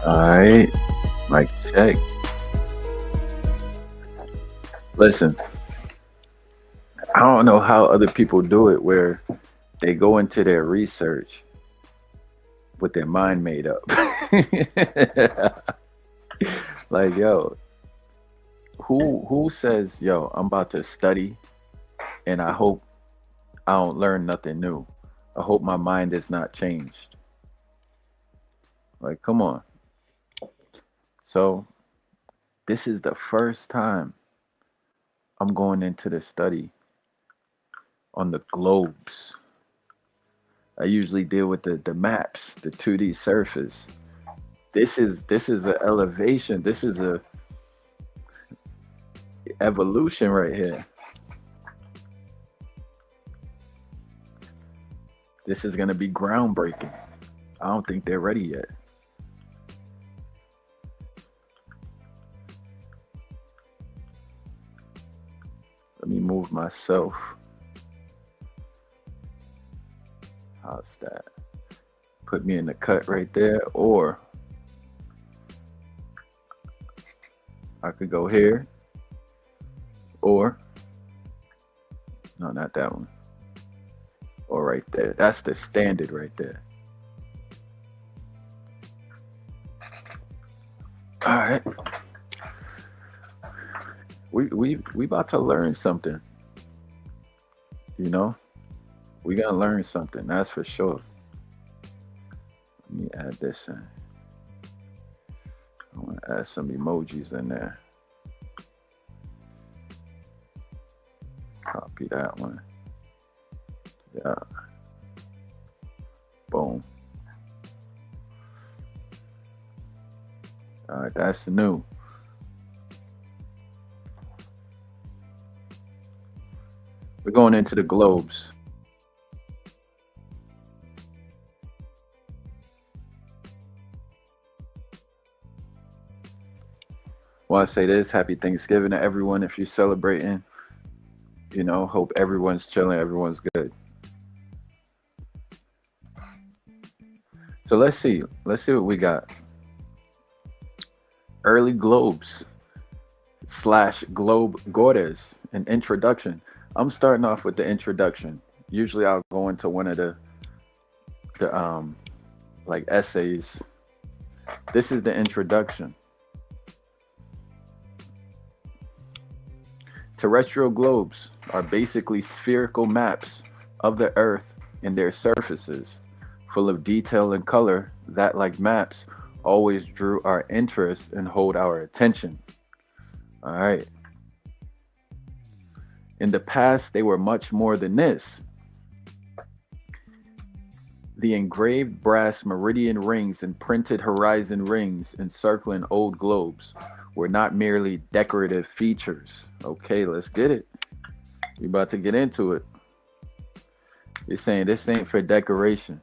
All right, mic check. Listen, I don't know how other people do it where they go into their research with their mind made up. Like, yo, who says, yo, I'm about to study and I hope I don't learn nothing new. I hope my mind is not changed. Like, come on. So, this is the first time I'm going into the study on the globes. I usually deal with the maps, the 2D surface. This is an elevation. This is a evolution right here. This is gonna be groundbreaking. I don't think they're ready yet. Let me move myself. How's that? Put me in the cut right there, or I could go here, or no, not that one, or right there. That's the standard right there. All right, we about to learn something. You know, we gonna learn something. That's for sure. Let me add this in. I want to add some emojis in there. Copy that one. Yeah. Boom. All right, that's new. We're going into the globes. Well, I say this, happy Thanksgiving to everyone if you're celebrating. You know, hope everyone's chilling, everyone's good. So let's see. Let's see what we got. Early globes slash globe goddess, an introduction. I'm starting off with the introduction. Usually I'll go into one of the like essays. This is the introduction. Terrestrial globes are basically spherical maps of the Earth and their surfaces, full of detail and color that, like maps, always drew our interest and hold our attention. All right. In the past, they were much more than this. The engraved brass meridian rings and printed horizon rings encircling old globes were not merely decorative features. Okay, let's get it. We about to get into it. You're saying this ain't for decoration.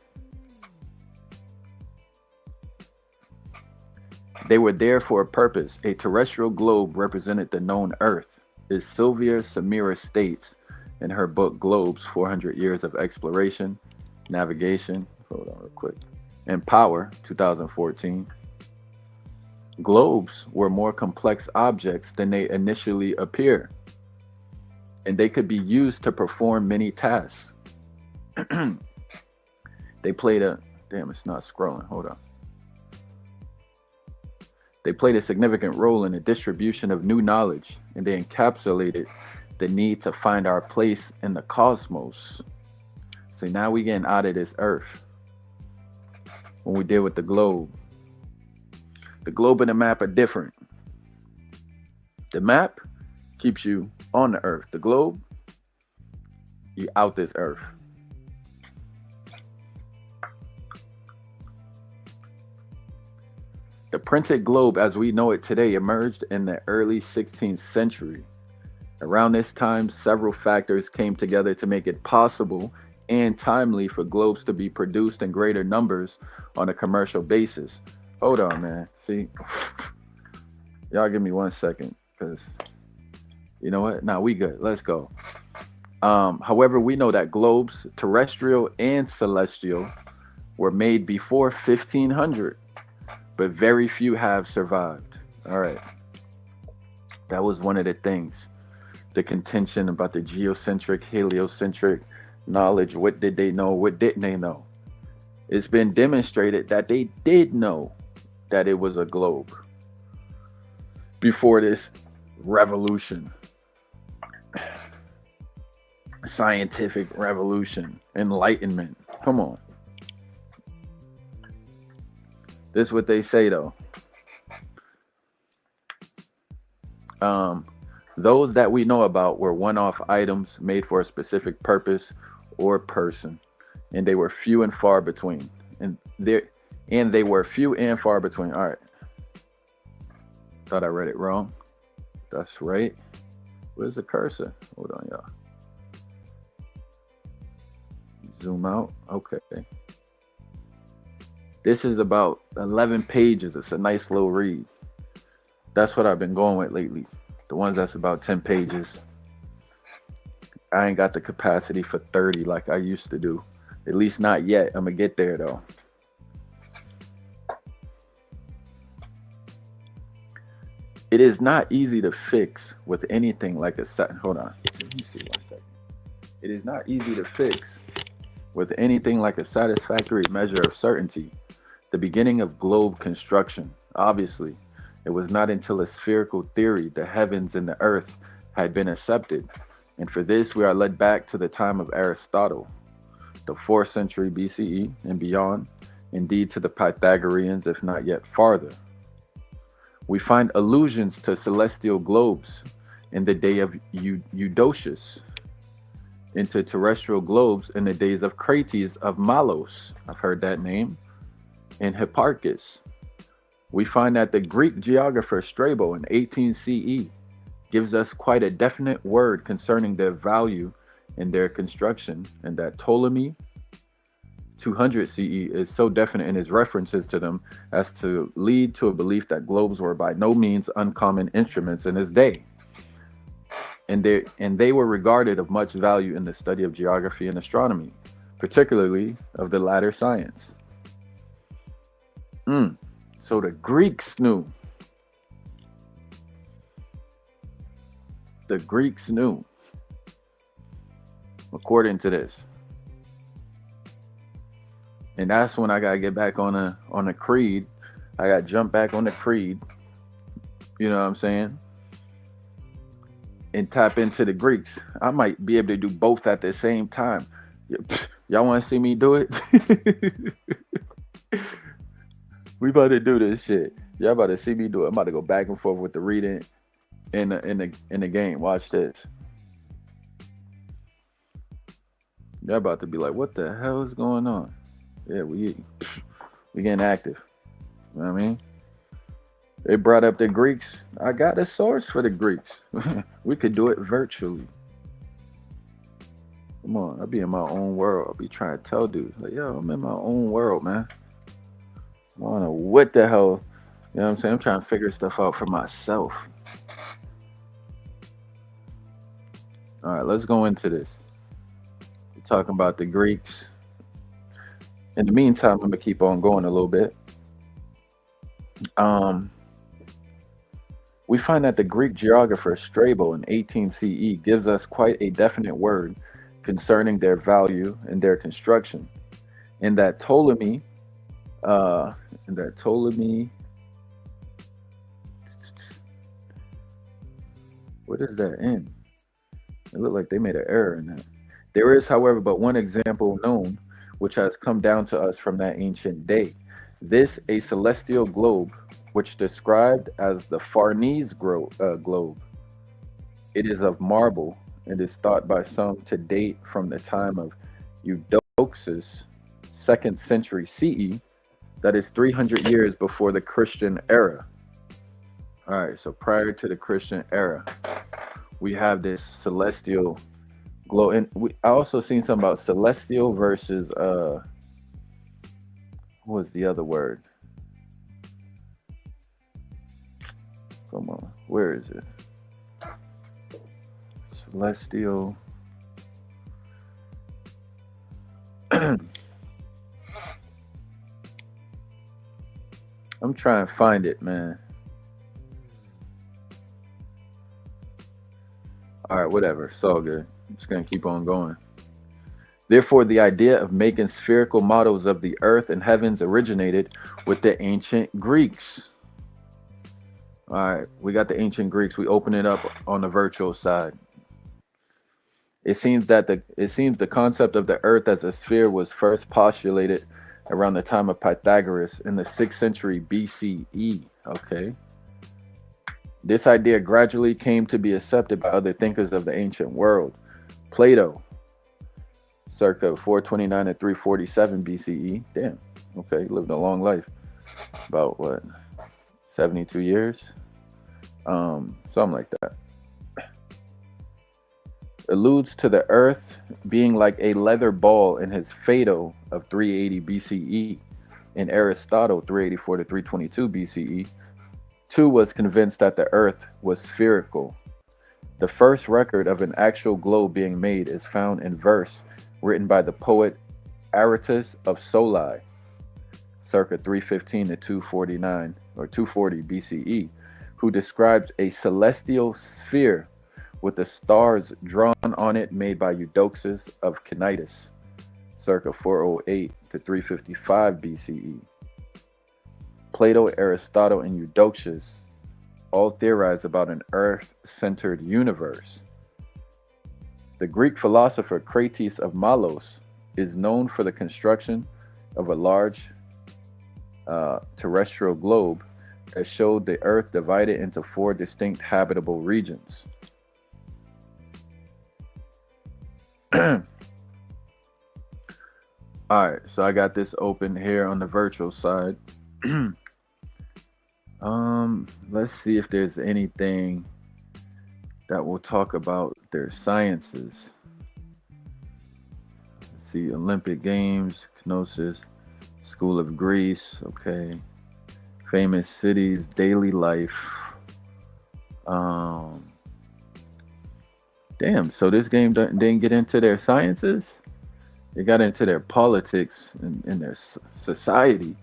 They were there for a purpose. A terrestrial globe represented the known Earth, as Sylvia Samira states in her book Globes, 400 Years of Exploration, Navigation, hold on real quick, and Power, 2014. Globes were more complex objects than they initially appear, and they could be used to perform many tasks. They played a, damn, it's not scrolling, hold on. They played a significant role in the distribution of new knowledge, and they encapsulated the need to find our place in the cosmos. So now we getting out of this Earth. When we deal with the globe, and the map are different. The map keeps you on the Earth. The globe, you out this Earth. The printed globe as we know it today emerged in the early 16th century. Around this time, several factors came together to make it possible and timely for globes to be produced in greater numbers on a commercial basis. Hold on, man. See, y'all give me 1 second, because you know what? Nah, we good. Let's go. However, we know that globes, terrestrial and celestial, were made before 1500. but very few have survived. All right. That was one of the things. The contention about the geocentric, heliocentric knowledge. What did they know? What didn't they know? It's been demonstrated that they did know that it was a globe before this revolution, scientific revolution, enlightenment. Come on. This is what they say though. Those that we know about were one-off items made for a specific purpose or person, and they were few and far between. They were few and far between. All right. Thought I read it wrong. That's right. Where's the cursor? Hold on, y'all. Zoom out. Okay. This is about 11 pages. It's a nice little read. That's what I've been going with lately. The ones that's about 10 pages. I ain't got the capacity for 30 like I used to do. At least not yet. I'm going to get there though. It is not easy to fix with anything like a set. Hold on. Let me see 1 second. It is not easy to fix with anything like a satisfactory measure of certainty the beginning of globe construction. Obviously, it was not until a spherical theory, the heavens and the earth, had been accepted. And for this, we are led back to the time of Aristotle, the 4th century BCE and beyond, indeed to the Pythagoreans, if not yet farther. We find allusions to celestial globes in the day of Eudoxus, into terrestrial globes in the days of Crates of Malos. I've heard that name. And Hipparchus. We find that the Greek geographer Strabo in 18 CE gives us quite a definite word concerning their value in their construction, and that Ptolemy 200 CE is so definite in his references to them as to lead to a belief that globes were by no means uncommon instruments in his day. And they were regarded of much value in the study of geography and astronomy, particularly of the latter science. So the Greeks knew. The Greeks knew, according to this. And that's when I gotta get back on a creed. I gotta jump back on the creed. You know what I'm saying? And tap into the Greeks. I might be able to do both at the same time. Y'all want to see me do it? We about to do this shit. Y'all about to see me do it. I'm about to go back and forth with the reading in the game. Watch this. Y'all about to be like, what the hell is going on? Yeah, we getting active. You know what I mean? They brought up the Greeks. I got a source for the Greeks. We could do it virtually. Come on, I'll be in my own world. I'll be trying to tell dudes, like, yo, I'm in my own world, man. I don't know what the hell, you know what I'm saying? I'm trying to figure stuff out for myself. All right, let's go into this. We're talking about the Greeks. In the meantime, I'm going to keep on going a little bit. We find that the Greek geographer Strabo in 18 CE gives us quite a definite word concerning their value and their construction. In that Ptolemy, what is that in? It looked like they made an error in that. There is, however, but one example known, which has come down to us from that ancient day. This, a celestial globe, which described as the Farnese globe. It is of marble and is thought by some to date from the time of Eudoxus, 2nd century CE, that is 300 years before the Christian era. All right, so prior to the Christian era, we have this celestial globe. And I also seen something about celestial versus, what was the other word? Come on, where is it? Celestial. I'm I'm trying to find it, man. All right, whatever. It's all good. I'm just gonna keep on going. Therefore, the idea of making spherical models of the earth and heavens originated with the ancient Greeks. All right, we got the ancient Greeks. We open it up on the virtual side. It seems the concept of the earth as a sphere was first postulated around the time of Pythagoras in the 6th century BCE. Okay. This idea gradually came to be accepted by other thinkers of the ancient world. Plato, circa 429 to 347 BCE. Damn. Okay, lived a long life. About what? 72 years? Something like that. Alludes to the earth being like a leather ball in his Phaedo of 380 BCE. In Aristotle, 384 to 322 BCE, too was convinced that the earth was spherical. The first record of an actual globe being made is found in verse written by the poet Aratus of Soli, circa 315 to 249 or 240 BCE, who describes a celestial sphere with the stars drawn on it made by Eudoxus of Cnidus, circa 408 to 355 BCE. Plato, Aristotle, and Eudoxus all theorize about an earth-centered universe. The Greek philosopher Crates of Malos is known for the construction of a large terrestrial globe that showed the earth divided into 4 distinct habitable regions. All right, so I got this open here on the virtual side. Let's see if there's anything that will talk about their sciences. Let's see, Olympic Games, Knossos, School of Greece, okay. Famous cities, daily life. Damn, so this game didn't get into their sciences? It got into their politics and their society.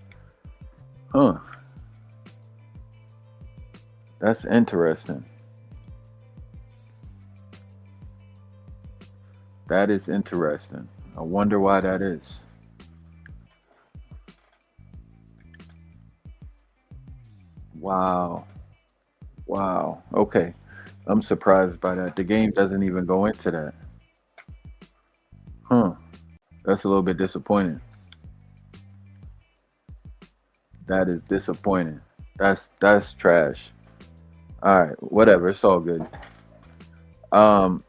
Huh. That's interesting. That is interesting. I wonder why that is. Wow. Wow. Okay. I'm surprised by that. The game doesn't even go into that. Huh. That's a little bit disappointing. That is disappointing. That's trash. All right, whatever. It's all good. Um,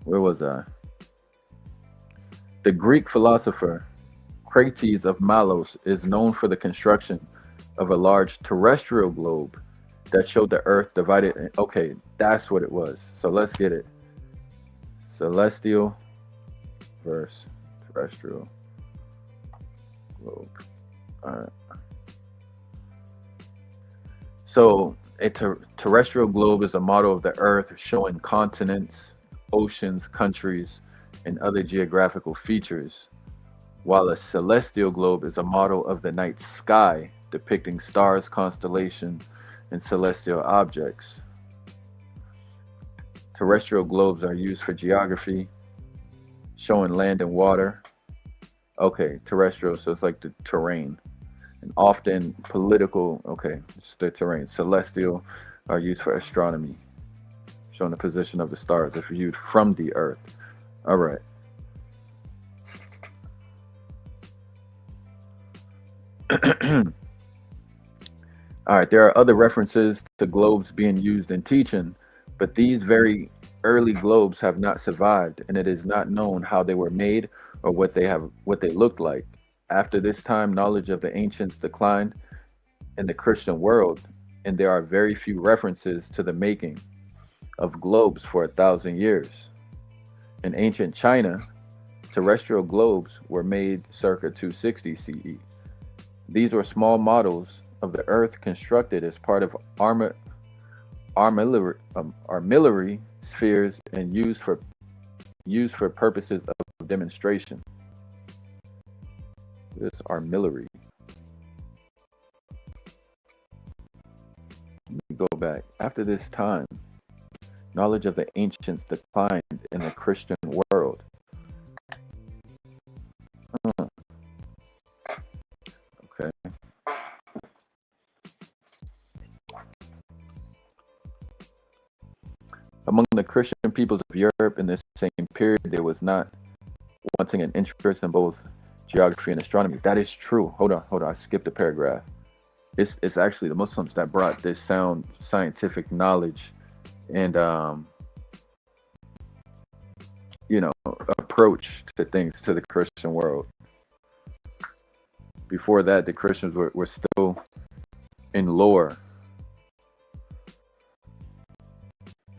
where was I? The Greek philosopher Crates of Malos is known for the construction of a large terrestrial globe that showed the Earth divided. Okay, that's what it was. So let's get it. Celestial versus terrestrial globe. All right. So a terrestrial globe is a model of the Earth showing continents, oceans, countries, and other geographical features, while a celestial globe is a model of the night sky depicting stars, constellations, and celestial objects. Terrestrial globes are used for geography, showing land and water. Okay, terrestrial, so it's like the terrain. And often political, okay, it's the terrain. Celestial are used for astronomy, showing the position of the stars if viewed from the Earth. All right. All right, there are other references to globes being used in teaching, but these very early globes have not survived, and it is not known how they were made or what they looked like. After this time, knowledge of the ancients declined in the Christian world, and there are very few references to the making of globes for 1,000 years. In ancient China, terrestrial globes were made circa 260 CE. These were small models of the Earth constructed as part of armillary spheres and used for purposes of demonstration. This armillary. go back. After this time, knowledge of the ancients declined in the Christian world. Hmm, okay. Among the Christian peoples of Europe in this same period, there was not wanting an interest in both geography and astronomy. That is true. Hold on. I skipped a paragraph. It's actually the Muslims that brought this sound scientific knowledge and approach to things to the Christian world. Before that, the Christians were still in lore.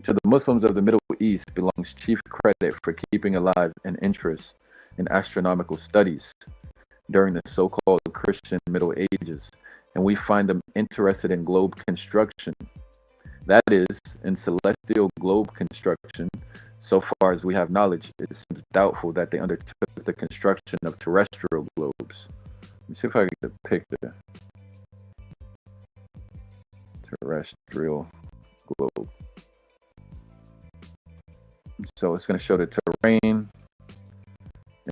To the Muslims of the Middle East belongs chief credit for keeping alive an interest in astronomical studies during the so-called Christian Middle Ages, and we find them interested in globe construction. That is, in celestial globe construction. So far as we have knowledge, it seems doubtful that they undertook the construction of terrestrial globes. Let me see if I can depict the terrestrial globe. So it's going to show the terrain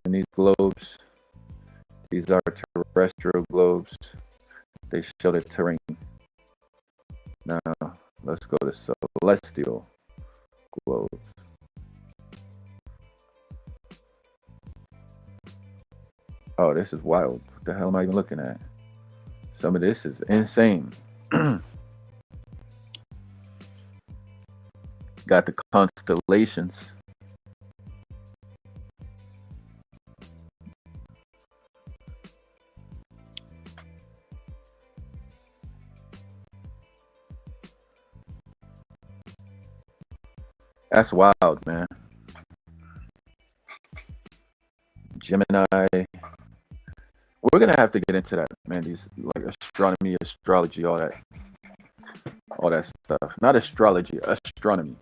in these globes. These are terrestrial globes. They show the terrain. Now, let's go to celestial globes. Oh, this is wild. What the hell am I even looking at? Some of this is insane. Got the constellations. That's wild, man. Gemini. We're gonna have to get into that, man. These like astronomy, astrology, all that stuff. Not astrology, astronomy.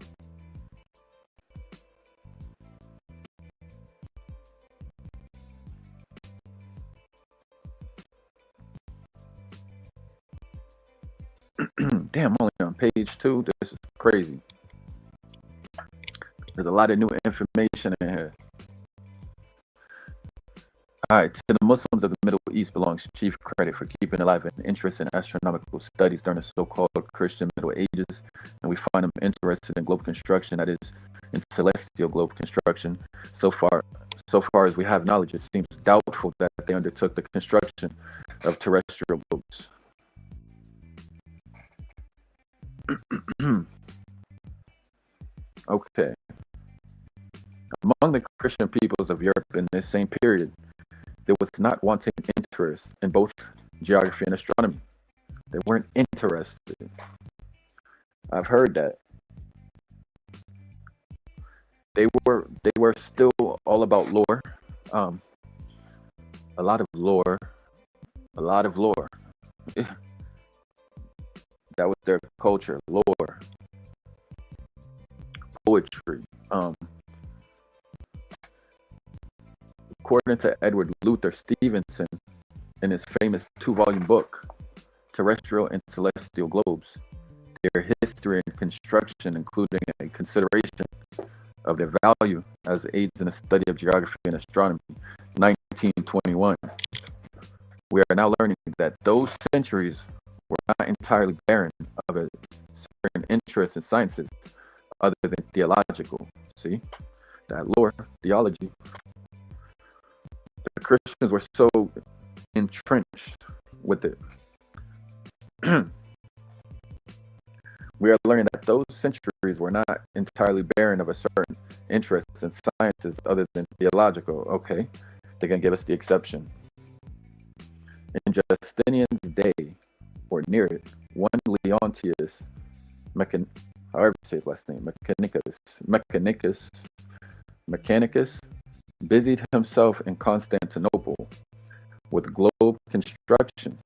Damn, I'm only on page 2. This is crazy. There's a lot of new information in here. All right, to the Muslims of the Middle East belongs chief credit for keeping alive an interest in astronomical studies during the so-called Christian Middle Ages, and we find them interested in globe construction, that is, in celestial globe construction. So far as we have knowledge, it seems doubtful that they undertook the construction of terrestrial globes. Okay. Among the Christian peoples of Europe in this same period, there was not wanting interest in both geography and astronomy. They weren't interested. I've heard that. They were still all about lore. A lot of lore. That was their culture, lore, poetry. According to Edward Luther Stevenson, in his famous 2-volume book, Terrestrial and Celestial Globes, their history and construction, including a consideration of their value as aids in the study of geography and astronomy, 1921. We are now learning that those centuries were not entirely barren of a certain interest in sciences other than theological. See? That lore, theology. The Christians were so entrenched with it. We are learning that those centuries were not entirely barren of a certain interest in sciences other than theological. Okay, they can give us the exception. In Justinian's day, or near it, one Leontius, however you say his last name, Mechanicus, busied himself in Constantinople with globe construction,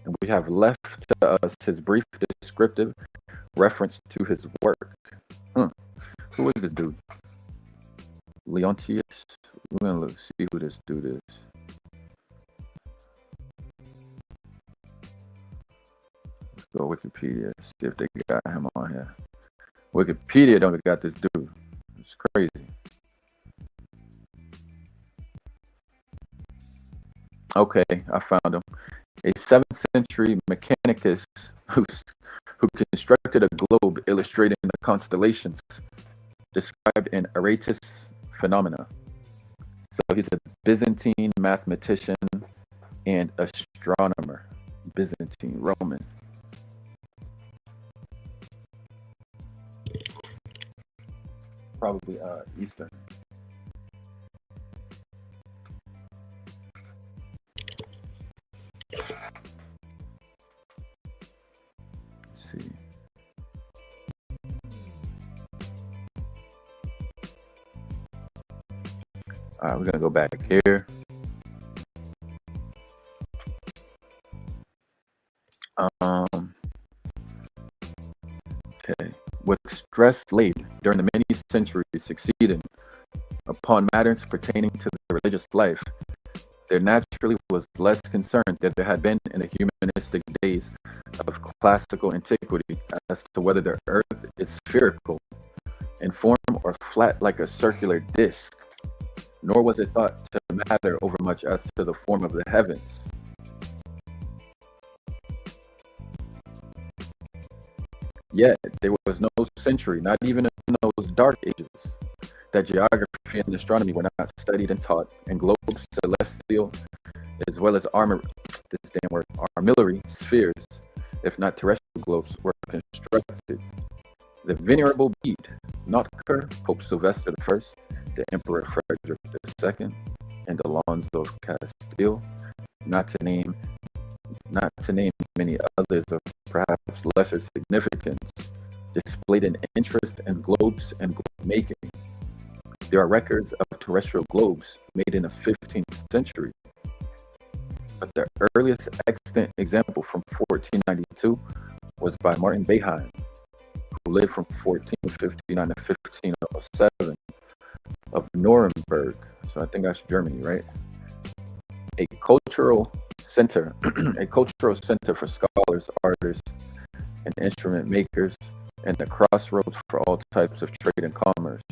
and we have left to us his brief descriptive reference to his work. Who is this dude? Leontius? We're gonna see who this dude is. Go Wikipedia. See if they got him on here. Wikipedia don't got this dude. It's crazy. Okay, I found him. A 7th century mechanicus who constructed a globe illustrating the constellations described in Aratus Phenomena. So he's a Byzantine mathematician and astronomer. Byzantine, Roman. Probably Eastern. Let's see. All right, we're gonna go back here. Okay. With stress laid during the many centuries succeeding upon matters pertaining to the religious life, there naturally was less concern than there had been in the humanistic days of classical antiquity as to whether the earth is spherical in form or flat like a circular disc, nor was it thought to matter overmuch as to the form of the heavens. Yet there was no century, not even in those dark ages, that geography and astronomy were not studied and taught, and globes, celestial, as well as armillary spheres, if not terrestrial globes, were constructed. The Venerable Bede, Notker, Pope Sylvester I, the Emperor Frederick II, and Alonso of Castile, not to name many others of perhaps lesser significance, displayed an interest in globes and globe making. There are records of terrestrial globes made in the 15th century, but the earliest extant example from 1492 was by Martin Beheim, who lived from 1459 to 1507, of Nuremberg. So I think that's Germany, right? A cultural center for scholars, artists, and instrument makers, and the crossroads for all types of trade and commerce.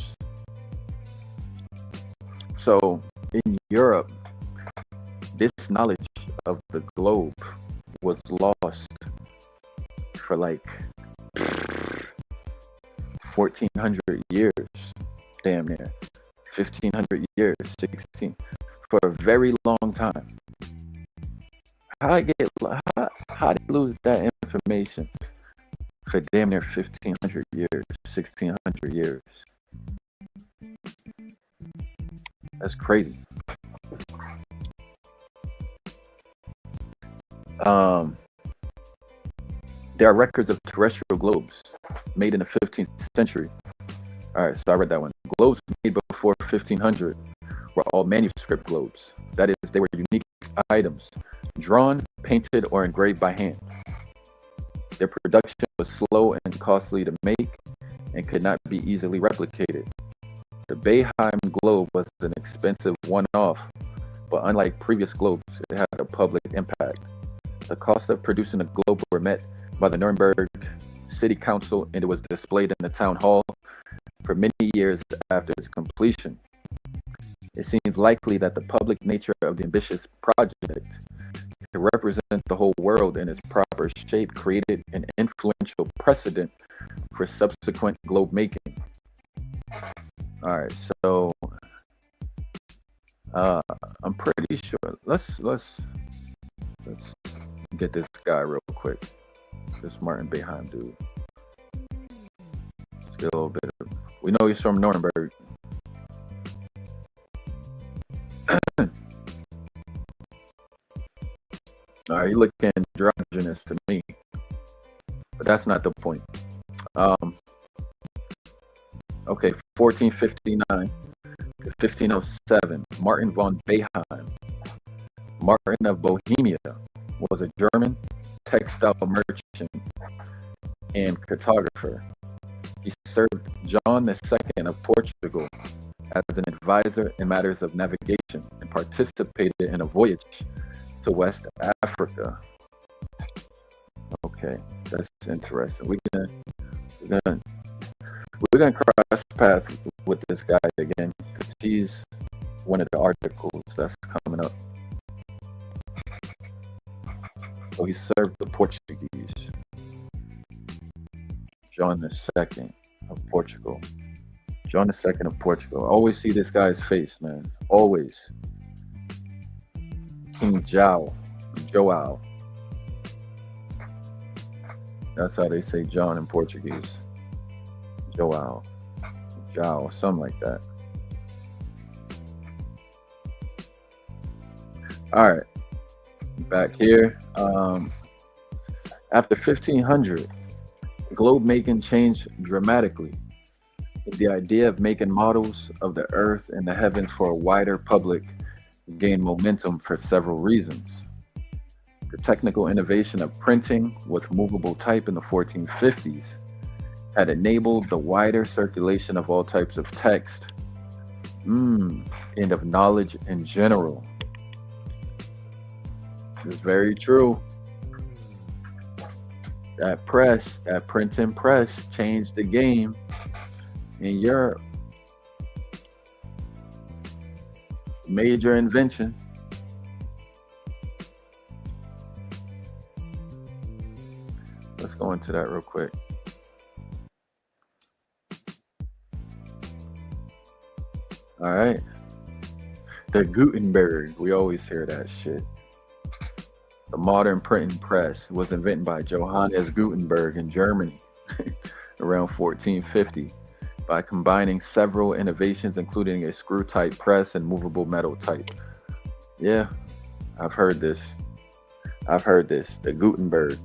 So in Europe, this knowledge of the globe was lost for like 1400 years, damn near 1500 years, 16, for a very long time. How did they lose that information for damn near 1500 years, 1600 years? That's crazy. There are records of terrestrial globes made in the 15th century. All right, so I read that one. Globes made before 1500 were all manuscript globes. That is, they were unique items, drawn, painted, or engraved by hand. Their production was slow and costly to make and could not be easily replicated. The Beheim globe was an expensive one-off, but unlike previous globes, it had a public impact. The cost of producing a globe were met by the Nuremberg City Council, and it was displayed in the town hall for many years after its completion. It seems likely that the public nature of the ambitious project to represent the whole world in its proper shape created an influential precedent for subsequent globe making. All right, so I'm pretty sure. Let's get this guy real quick. This Martin Beheim dude. Let's get a little bit of. We know he's from Nuremberg. All right, he looked androgynous to me, but that's not the point. Okay, 1459 to 1507, Martin von Beheim. Martin of Bohemia was a German textile merchant and cartographer. He served John II of Portugal as an advisor in matters of navigation and participated in a voyage to West Africa. Okay, that's interesting. We're gonna we're gonna cross paths with this guy again because he's one of the articles that's coming up. So he served the Portuguese. John II of Portugal. John II of Portugal. I always see this guy's face, man. Always. King Joao. That's how they say John in Portuguese. Joao, something like that. All right, back here. After 1500, globe making changed dramatically. The idea of making models of the earth and the heavens for a wider public gained momentum for several reasons. The technical innovation of printing with movable type in the 1450s had enabled the wider circulation of all types of text and of knowledge in general. It's very true. That printing press changed the game in Europe. Major invention. Let's go into that real quick. All right. The Gutenberg. We always hear that shit. The modern printing press was invented by Johannes Gutenberg in Germany around 1450 by combining several innovations, including a screw type press and movable metal type. Yeah, I've heard this. The Gutenberg.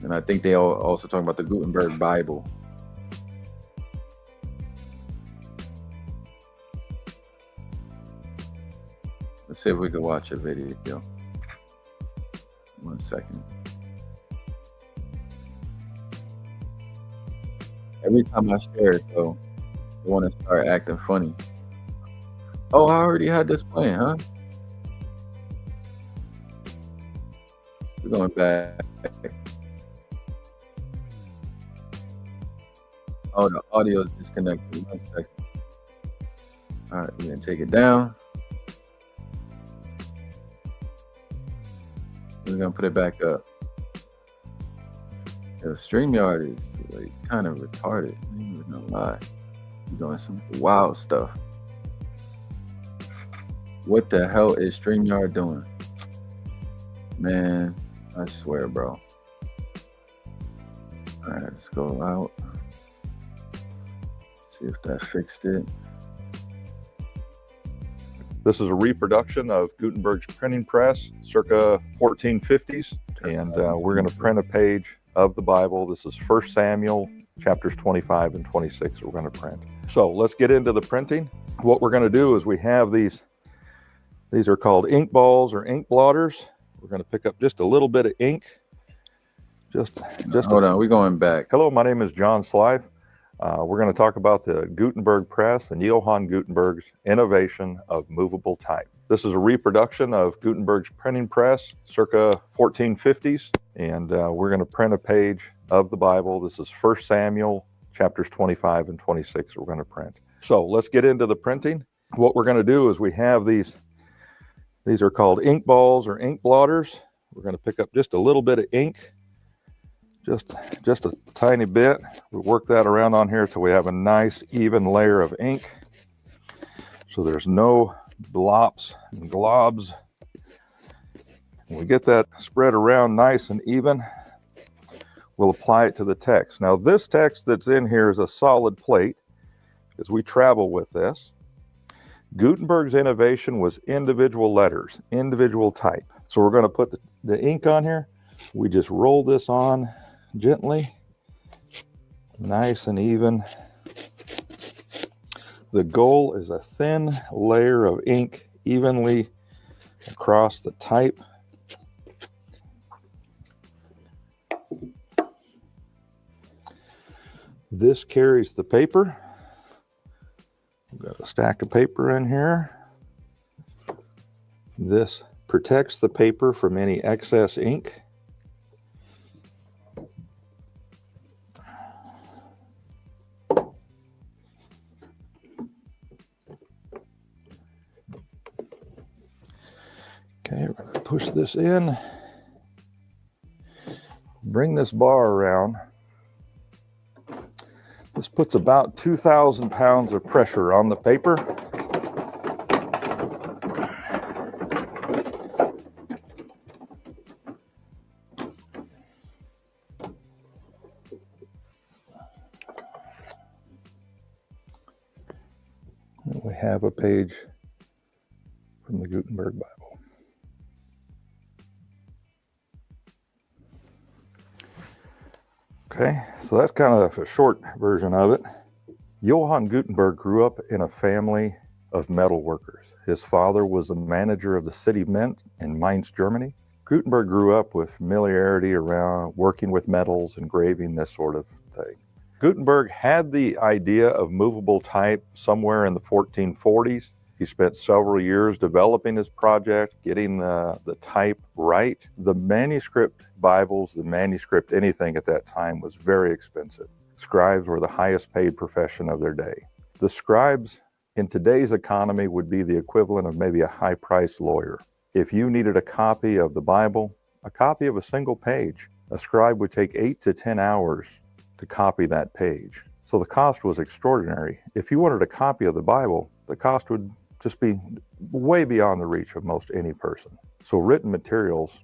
And I think they also talking about the Gutenberg Bible. Let's see if we can watch a video. 1 second. Every time I share it, though, I want to start acting funny. Oh, I already had this playing, huh? We're going back. Oh, the audio is disconnected. 1 second. All right, we're going to take it down. We're going to put it back up. The StreamYard is like kind of retarded. I ain't even gonna lie. You're doing some wild stuff. What the hell is StreamYard doing? Man, I swear, bro. All right, let's go out. See if that fixed it. This is a reproduction of Gutenberg's printing press, circa 1450s, and we're going to print a page of the Bible. This is 1 Samuel, chapters 25 and 26 we're going to print. So let's get into the printing. What we're going to do is we have these are called ink balls or ink blotters. We're going to pick up just a little bit of ink. Just Hold on, we're going back. Hello, my name is John Slive. We're going to talk about the Gutenberg press and Johann Gutenberg's innovation of movable type. This is a reproduction of Gutenberg's printing press, circa 1450s, and we're going to print a page of the Bible. This is 1 Samuel, chapters 25 and 26 we're going to print. So let's get into the printing. What we're going to do is we have these are called ink balls or ink blotters. We're going to pick up just a little bit of ink. Just a tiny bit. We work that around on here till we have a nice even layer of ink. So there's no blops and globs. When we get that spread around nice and even, we'll apply it to the text. Now this text that's in here is a solid plate because we travel with this. Gutenberg's innovation was individual letters, individual type. So we're going to put the ink on here. We just roll this on gently, nice and even. The goal is a thin layer of ink evenly across the type. This carries the paper. We've got a stack of paper in here. This protects the paper from any excess ink. Okay, we're going to push this in. Bring this bar around. This puts about 2,000 pounds of pressure on the paper. And we have a page from the Gutenberg Bible. Okay, so that's kind of a short version of it. Johann Gutenberg grew up in a family of metal workers. His father was a manager of the city mint in Mainz, Germany. Gutenberg grew up with familiarity around working with metals, engraving, this sort of thing. Gutenberg had the idea of movable type somewhere in the 1440s. He spent several years developing his project, getting the type right. The manuscript Bibles, the manuscript anything at that time was very expensive. Scribes were the highest paid profession of their day. The scribes in today's economy would be the equivalent of maybe a high-priced lawyer. If you needed a copy of the Bible, a copy of a single page, a scribe would take 8 to 10 hours to copy that page. So the cost was extraordinary. If you wanted a copy of the Bible, the cost would just be way beyond the reach of most any person. So written materials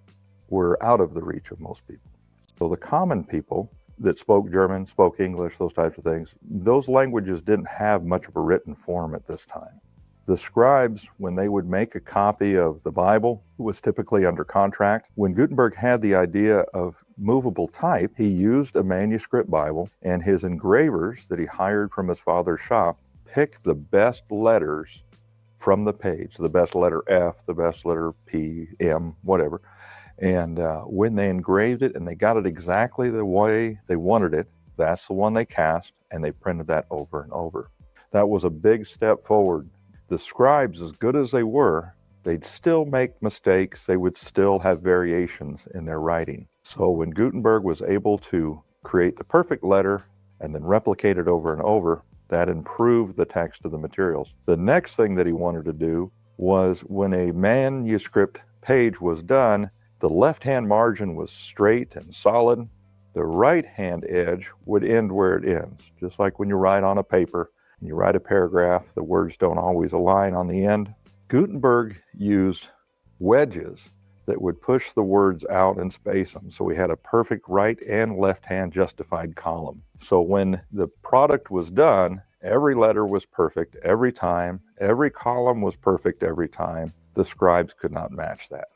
were out of the reach of most people. So the common people that spoke German, spoke English, those types of things, those languages didn't have much of a written form at this time. The scribes, when they would make a copy of the Bible, it was typically under contract. When Gutenberg had the idea of movable type, he used a manuscript Bible, and his engravers that he hired from his father's shop picked the best letters from the page, the best letter F, the best letter P, M, whatever. And when they engraved it and they got it exactly the way they wanted it, that's the one they cast, and they printed that over and over. That was a big step forward. The scribes, as good as they were, they'd still make mistakes. They would still have variations in their writing. So when Gutenberg was able to create the perfect letter and then replicate it over and over, that improved the text of the materials. The next thing that he wanted to do was when a manuscript page was done, the left-hand margin was straight and solid. The right-hand edge would end where it ends. Just like when you write on a paper and you write a paragraph, the words don't always align on the end. Gutenberg used wedges that would push the words out and space them. So we had a perfect right and left-hand justified column. So when the product was done, every letter was perfect every time. Every column was perfect every time. The scribes could not match that.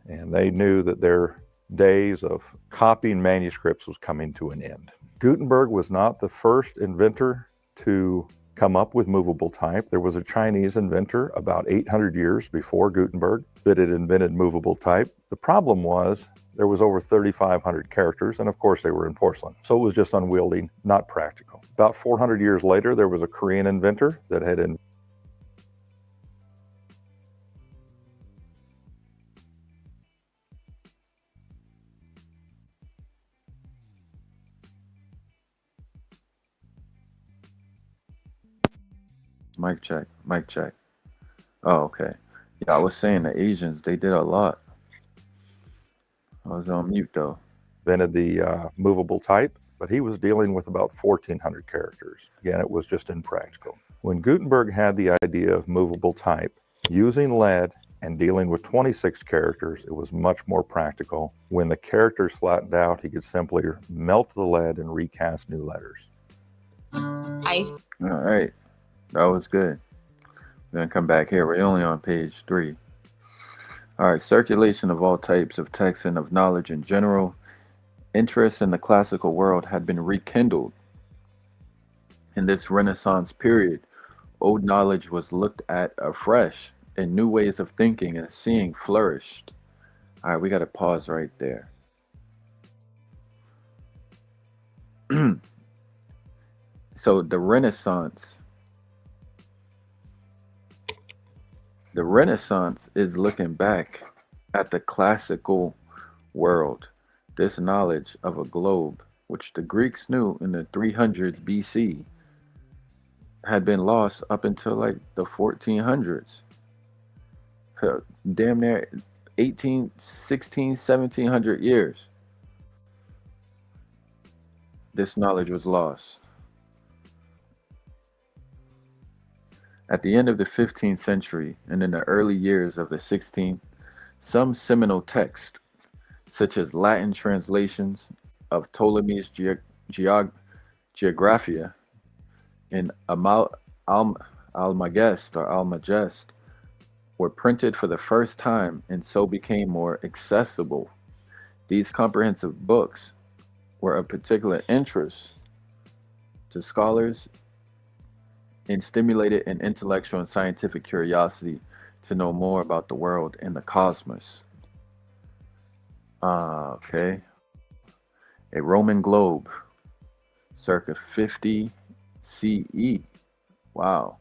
And they knew that their days of copying manuscripts was coming to an end. Gutenberg was not the first inventor to come up with movable type. There was a Chinese inventor about 800 years before Gutenberg that had invented movable type. The problem was there was over 3,500 characters, and of course they were in porcelain. So it was just unwieldy, not practical. About 400 years later, there was a Korean inventor that had Mic check, mic check. Oh, okay. Yeah, I was saying the Asians, they did a lot. I was on mute though. invented the movable type, but he was dealing with about 1,400 characters. Again, it was just impractical. When Gutenberg had the idea of movable type, using lead and dealing with 26 characters, it was much more practical. When the characters flattened out, he could simply melt the lead and recast new letters. All right, that was good. We're gonna come back here. We're only on page 3. All right, circulation of all types of text and of knowledge in general. Interest in the classical world had been rekindled. In this Renaissance period, old knowledge was looked at afresh, and new ways of thinking and seeing flourished. All right, we got to pause right there. So the Renaissance is looking back at the classical world, this knowledge of a globe, which the Greeks knew in the 300s BC, had been lost up until like the 1400s. So damn near 1700 this knowledge was lost. At the end of the 15th century and in the early years of the 16th, some seminal texts, such as Latin translations of Ptolemy's Geog- Geographia and Almagest or Almagest, were printed for the first time and so became more accessible. These comprehensive books were of particular interest to scholars and stimulated an intellectual and scientific curiosity to know more about the world and the cosmos. Okay. A Roman globe, circa 50 CE. Wow.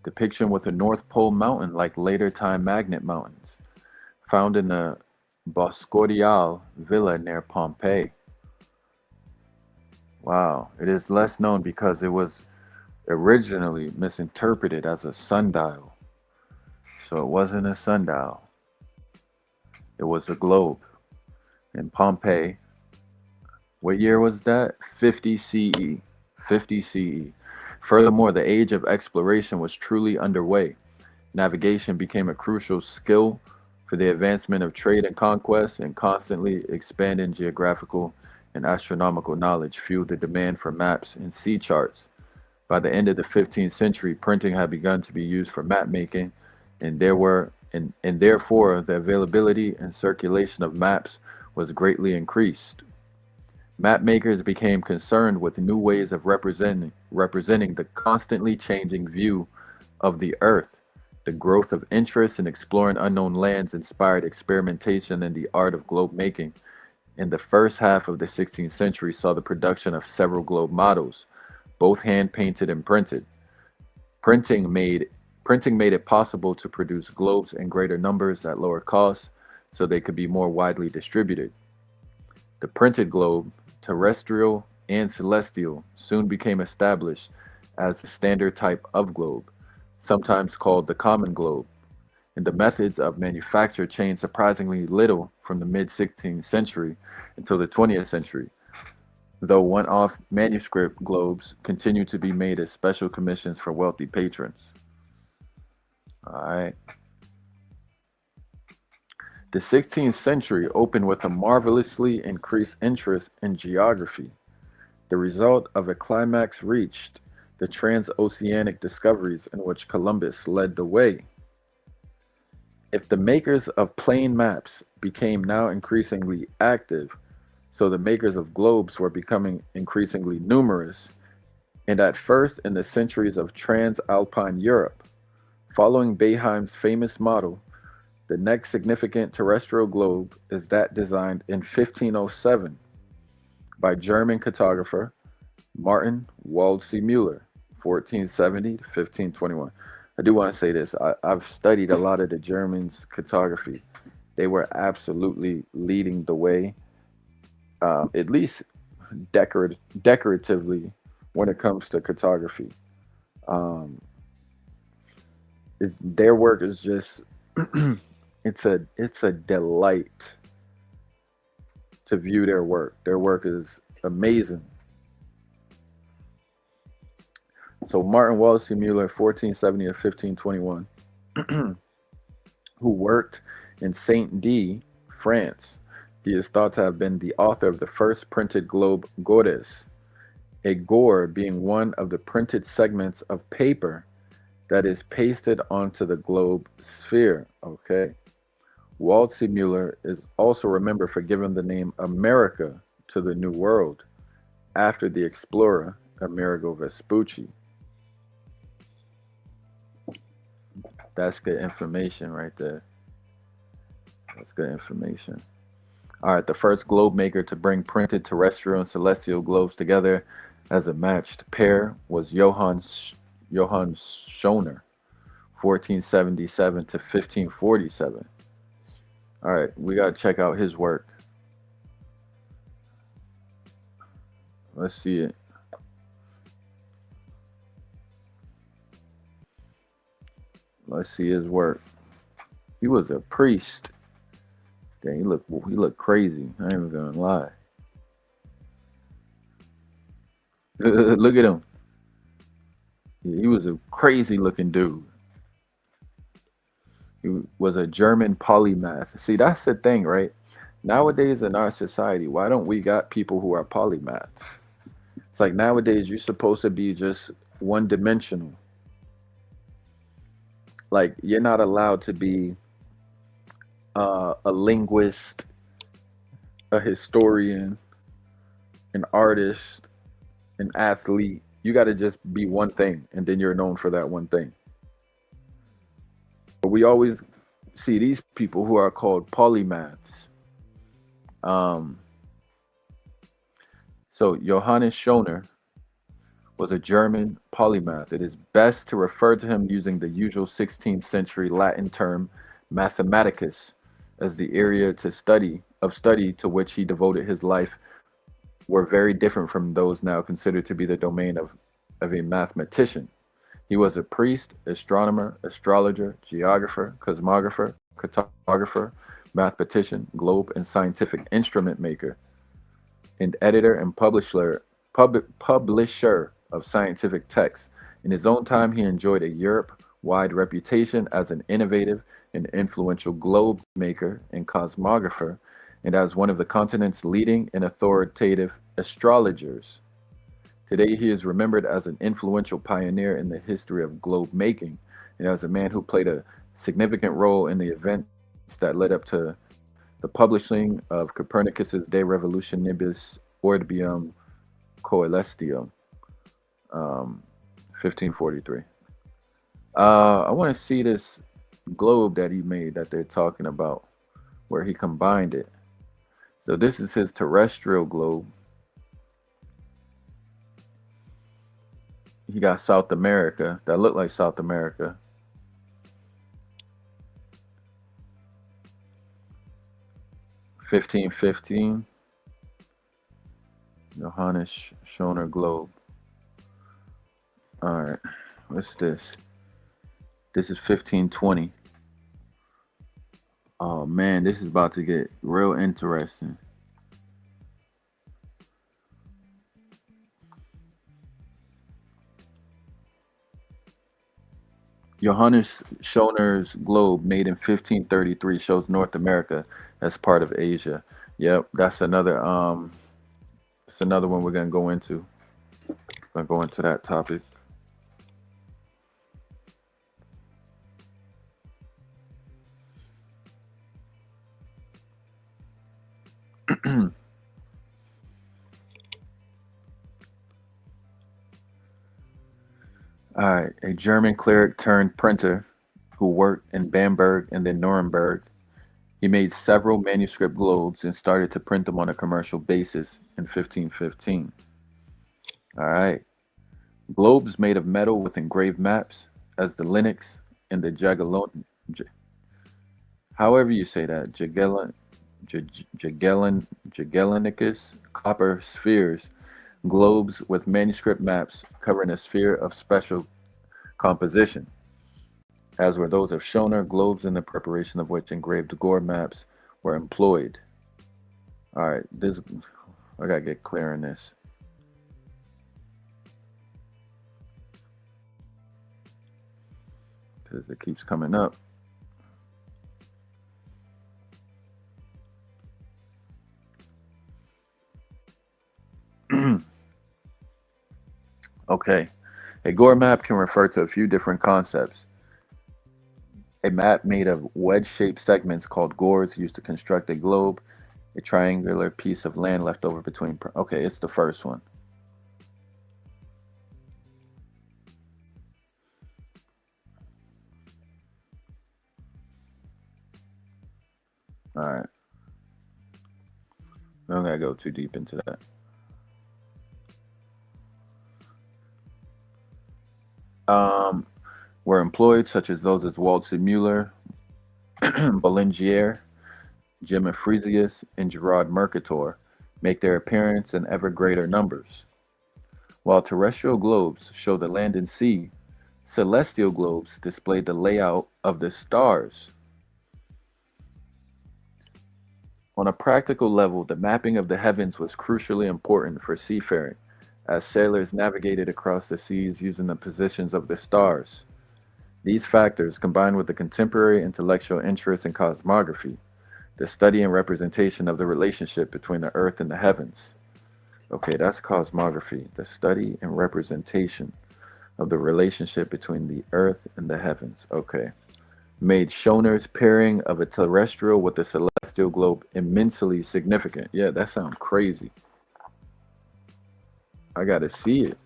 Depiction with a North Pole mountain like later time magnet mountains, found in the Boscorial villa near Pompeii. Wow. It is less known because it was originally misinterpreted as a sundial. So it wasn't a sundial, it was a globe in Pompeii. What year was that? 50 CE. 50 CE. Furthermore, the age of exploration was truly underway. Navigation became a crucial skill for the advancement of trade and conquest, and constantly expanding geographical and astronomical knowledge fueled the demand for maps and sea charts. By the end of the 15th century, printing had begun to be used for map making, and therefore the availability and circulation of maps was greatly increased. Map makers became concerned with new ways of representing the constantly changing view of the Earth. The growth of interest in exploring unknown lands inspired experimentation in the art of globe making. In the first half of the 16th century saw the production of several globe models, both hand painted and printed. Printing made Printing made it possible to produce globes in greater numbers at lower costs so they could be more widely distributed. The printed globe, terrestrial and celestial, soon became established as the standard type of globe, sometimes called the common globe, and the methods of manufacture changed surprisingly little from the mid 16th century until the 20th century, though one off manuscript globes continue to be made as special commissions for wealthy patrons. All right. The 16th century opened with a marvelously increased interest in geography, the result of a climax reached the transoceanic discoveries in which Columbus led the way. If the makers of plain maps became now increasingly active, so the makers of globes were becoming increasingly numerous, and at first in the centuries of Transalpine Europe, following Beheim's famous model, the next significant terrestrial globe is that designed in 1507 by German cartographer Martin Waldseemüller, 1470 to 1521. I do want to say this. I've studied a lot of the Germans' cartography. They were absolutely leading the way, at least decoratively, when it comes to cartography. Um, their work is just it's a delight to view their work. Their work is amazing. So Martin Waldseemüller, 1470 to 1521, who worked in Saint D, France. He is thought to have been the author of the first printed globe Gores, a gore being one of the printed segments of paper that is pasted onto the globe sphere. Okay. Waldseemüller is also remembered for giving the name America to the New World after the explorer Amerigo Vespucci. That's good information right there. That's good information. All right, the first globe maker to bring printed terrestrial and celestial globes together as a matched pair was Johann Schoner, 1477 to 1547. All right, we got to check out his work. Let's see it. Let's see his work. He was a priest. Dang, he look crazy. I ain't even gonna lie. Look at him. He was a crazy looking dude. He was a German polymath. See, that's the thing, right? Nowadays in our society, why don't we got people who are polymaths? It's like nowadays you're supposed to be just one dimensional. Like you're not allowed to be a linguist, a historian, an artist, an athlete. You got to just be one thing, and then you're known for that one thing. But we always see these people who are called polymaths. Um, so Johannes Schoner was a German polymath. It is best to refer to him using the usual 16th century Latin term mathematicus as the area study to which he devoted his life were very different from those now considered to be the domain of a mathematician. He was a priest, astronomer, astrologer, geographer, cosmographer, cartographer, mathematician, globe and scientific instrument maker, and editor and publisher of scientific texts. In his own time, he enjoyed a Europe-wide reputation as an innovative and influential globe maker and cosmographer, and as one of the continent's leading and authoritative astrologers. Today, he is remembered as an influential pioneer in the history of globe making and as a man who played a significant role in the events that led up to the publishing of Copernicus's De Revolutionibus Orbium Coelestium, 1543. I want to see this globe that he made that they're talking about, where he combined it. So this is his terrestrial globe. He got South America that looked like South America. (1515). Johannes Schoner globe. All right, what's this? This is 1520. Oh man, this is about to get real interesting. Johannes Schoner's globe, made in 1533, shows North America as part of Asia. Yep, it's another one we're gonna go into. Gonna go into that topic. All right, a German cleric turned printer who worked in Bamberg and then Nuremberg. He made several manuscript globes and started to print them on a commercial basis in 1515. All right. Globes made of metal with engraved maps, as the Linux and the however you say that, Jagellonicus copper spheres, globes with manuscript maps covering a sphere of special composition, as were those of Schoner, globes in the preparation of which engraved Gore maps were employed. All right, this I gotta get clear on this. Because it keeps coming up. Okay, a Gore map can refer to a few different concepts. A map made of wedge-shaped segments called gores used to construct a globe, a triangular piece of land left over between. Okay, it's the first one. All right. I'm not gonna go too deep into that. Were employed, such as those as Waldseemüller, Boulanger, Gemma and Gerard Mercator, make their appearance in ever greater numbers. While terrestrial globes show the land and sea, celestial globes display the layout of the stars. On a practical level, the mapping of the heavens was crucially important for seafaring, as sailors navigated across the seas using the positions of the stars. These factors, combined with the contemporary intellectual interest in cosmography, the study and representation of the relationship between the earth and the heavens. Okay, that's cosmography, the study and representation of the relationship between the earth and the heavens. Okay. Made Schoner's pairing of a terrestrial with a celestial globe immensely significant. Yeah, that sounds crazy. I gotta see it.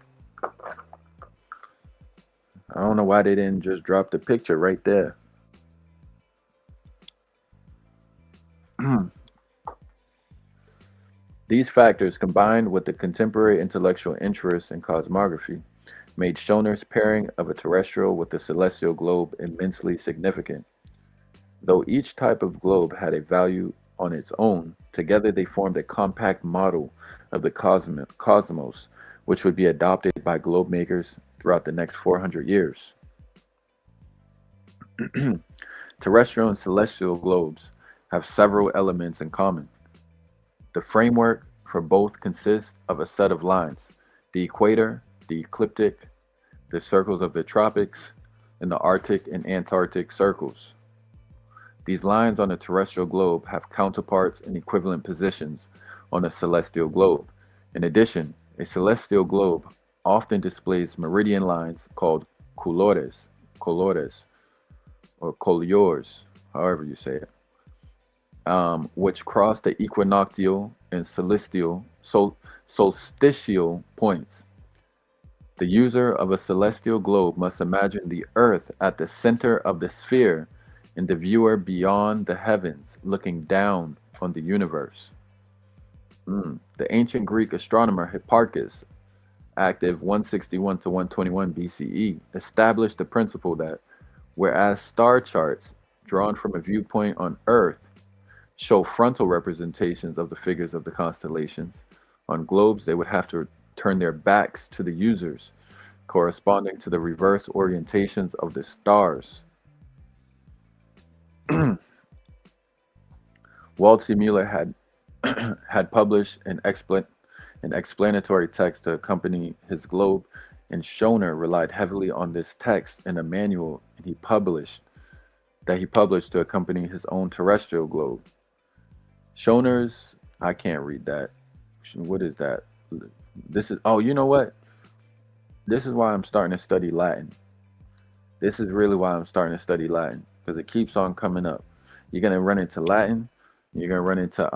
I don't know why they didn't just drop the picture right there. These factors, combined with the contemporary intellectual interest in cosmography, made Schoner's pairing of a terrestrial with a celestial globe immensely significant. Though each type of globe had a value on its own, together they formed a compact model of the cosmos, which would be adopted by globe makers throughout the next 400 years. Terrestrial and celestial globes have several elements in common. The framework for both consists of a set of lines: the equator, the ecliptic, the circles of the tropics, and the Arctic and Antarctic circles. These lines on a terrestrial globe have counterparts and equivalent positions on a celestial globe. In addition, a celestial globe often displays meridian lines called colores, or colures, however you say it, which cross the equinoctial and solstitial points. The user of a celestial globe must imagine the Earth at the center of the sphere and the viewer beyond the heavens looking down on the universe. The ancient Greek astronomer Hipparchus, active 161 to 121 BCE, established the principle that whereas star charts drawn from a viewpoint on Earth show frontal representations of the figures of the constellations, on globes they would have to turn their backs to the users, corresponding to the reverse orientations of the stars. Waldseemüller had published an explanatory text to accompany his globe, and Schoner relied heavily on this text in a manual he published to accompany his own terrestrial globe. Schoner's, I can't read that. What is that? This is, oh, you know what? This is why I'm starting to study Latin. This is really why I'm starting to study Latin, because it keeps on coming up. You're going to run into Latin, you're going to run into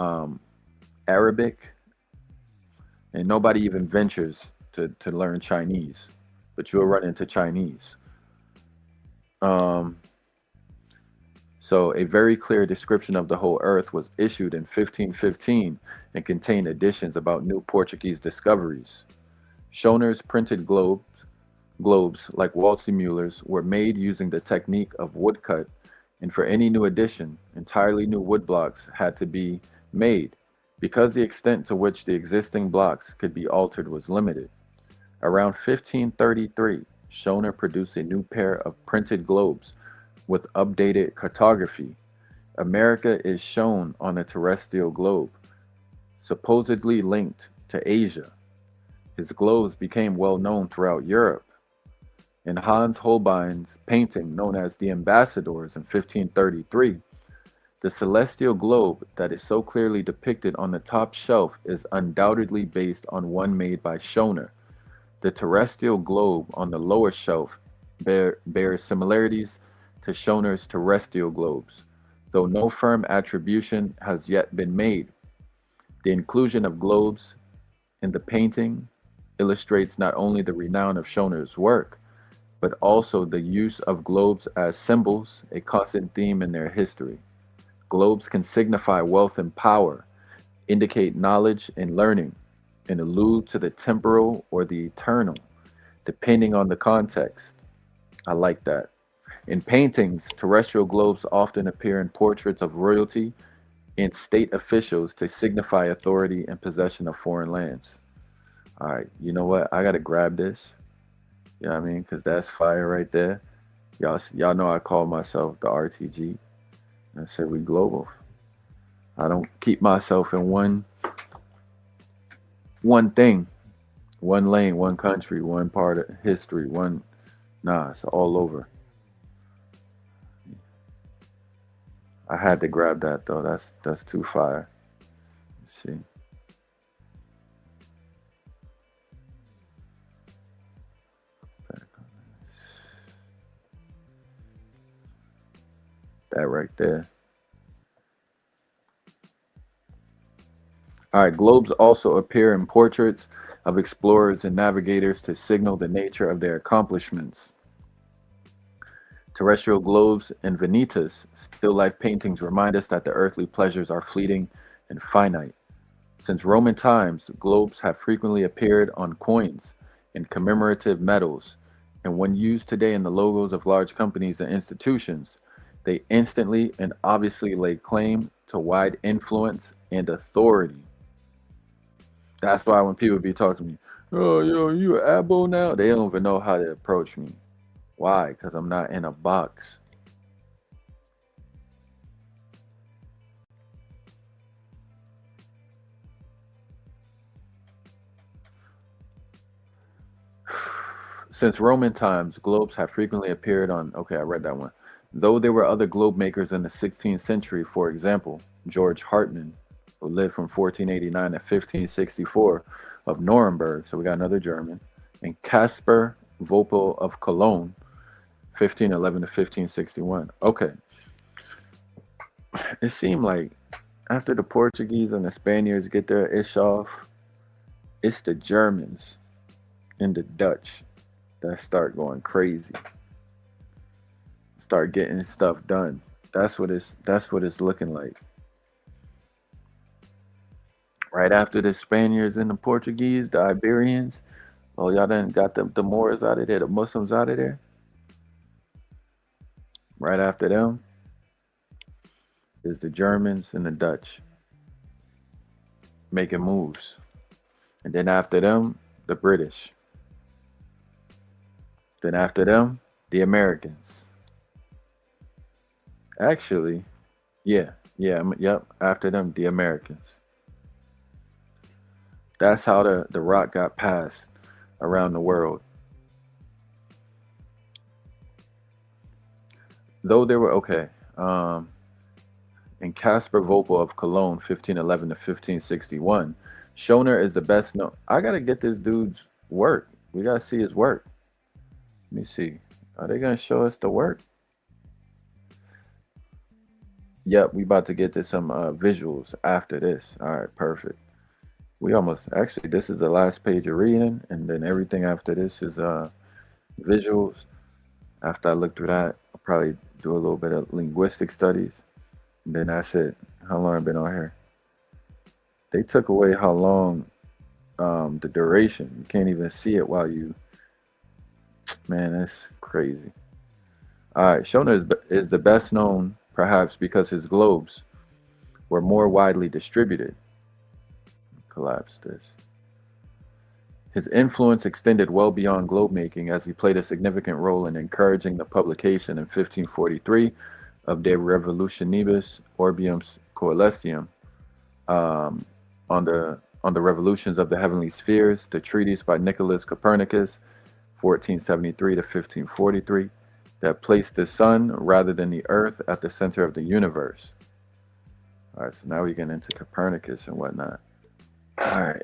Arabic, and nobody even ventures to learn Chinese, but you'll run into Chinese. So a very clear description of the whole earth was issued in 1515 and contained additions about new Portuguese discoveries. Schoner's printed globes, like Waldseemüller's, were made using the technique of woodcut, and for any new addition, entirely new wood blocks had to be made, because the extent to which the existing blocks could be altered was limited. Around 1533, Schoner produced a new pair of printed globes with updated cartography. America is shown on a terrestrial globe, supposedly linked to Asia. His globes became well known throughout Europe. In Hans Holbein's painting known as The Ambassadors in 1533, the celestial globe that is so clearly depicted on the top shelf is undoubtedly based on one made by Schoner. The terrestrial globe on the lower shelf bears similarities to Schoner's terrestrial globes, though no firm attribution has yet been made. The inclusion of globes in the painting illustrates not only the renown of Schoner's work, but also the use of globes as symbols, a constant theme in their history. Globes can signify wealth and power, indicate knowledge and learning, and allude to the temporal or the eternal, depending on the context. I like that. In paintings, terrestrial globes often appear in portraits of royalty and state officials to signify authority and possession of foreign lands. All right, you know what? I gotta grab this. You know what I mean? Because that's fire right there. Y'all know I call myself the RTG. I said we global. I don't keep myself in one thing, one lane, one country, one part of history, one nah, it's all over. I had to grab that though. That's too fire. Let's see. That right there. All right, globes also appear in portraits of explorers and navigators to signal the nature of their accomplishments. Terrestrial globes and vanitas, still life paintings, remind us that the earthly pleasures are fleeting and finite. Since Roman times, globes have frequently appeared on coins and commemorative medals, and when used today in the logos of large companies and institutions, they instantly and obviously lay claim to wide influence and authority. That's why when people be talking to me, oh, yo, you an abo now? They don't even know how to approach me. Why? Because I'm not in a box. Since Roman times, globes have frequently appeared on. Okay, I read that one. Though there were other globe makers in the 16th century, for example, George Hartmann, who lived from 1489 to 1564, of Nuremberg, so we got another German, and Caspar Vopel of Cologne, 1511 to 1561. Okay, it seemed like after the Portuguese and the Spaniards get their ish off, it's the Germans and the Dutch that start going crazy, start getting stuff done. That's what it's looking like. Right after the Spaniards and the Portuguese, the Iberians, oh y'all done got the Moors out of there, the Muslims out of there. Right after them is the Germans and the Dutch making moves. And then after them, the British. Then after them, the Americans. Actually, yeah, yeah, yep. After them, the Americans. That's how the rock got passed around the world. Though they were okay. And Caspar Vopel of Cologne, 1511 to 1561. Schoner is the best known. I gotta get this dude's work. We gotta see his work. Let me see. Are they gonna show us the work? Yep, we about to get to some visuals after this. All right, perfect. We almost actually this is the last page of reading, and then everything after this is visuals. After I look through that, I'll probably do a little bit of linguistic studies. And then that's it. How long I've been on here? They took away how long the duration. You can't even see it while you. Man, that's crazy. All right, Shona is the best known, perhaps because his globes were more widely distributed. Collapse this. His influence extended well beyond globe making as he played a significant role in encouraging the publication in 1543 of De Revolutionibus Orbium Coelestium, on the revolutions of the heavenly spheres, the treatise by Nicholas Copernicus, 1473 to 1543, that placed the sun rather than the earth at the center of the universe. All right, so now we get into Copernicus and whatnot. All right,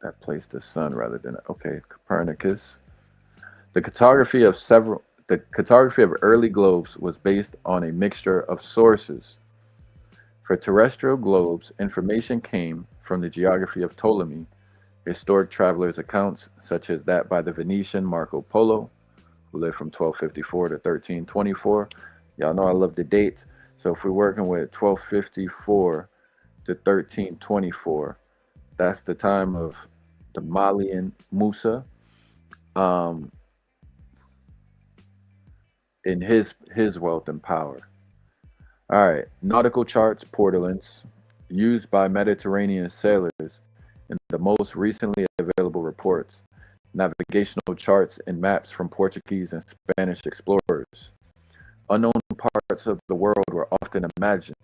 that placed the sun rather than okay, Copernicus. The cartography of early globes was based on a mixture of sources. For terrestrial globes, information came from the geography of Ptolemy, historic travelers' accounts, such as that by the Venetian Marco Polo, who lived from 1254 to 1324. Y'all know I love the dates. So if we're working with 1254 to 1324, that's the time of the Malian Musa, um, in his wealth and power. All right, nautical charts, portalents, used by Mediterranean sailors in the most recently available reports, navigational charts and maps from Portuguese and Spanish explorers. Unknown parts of the world were often imagined,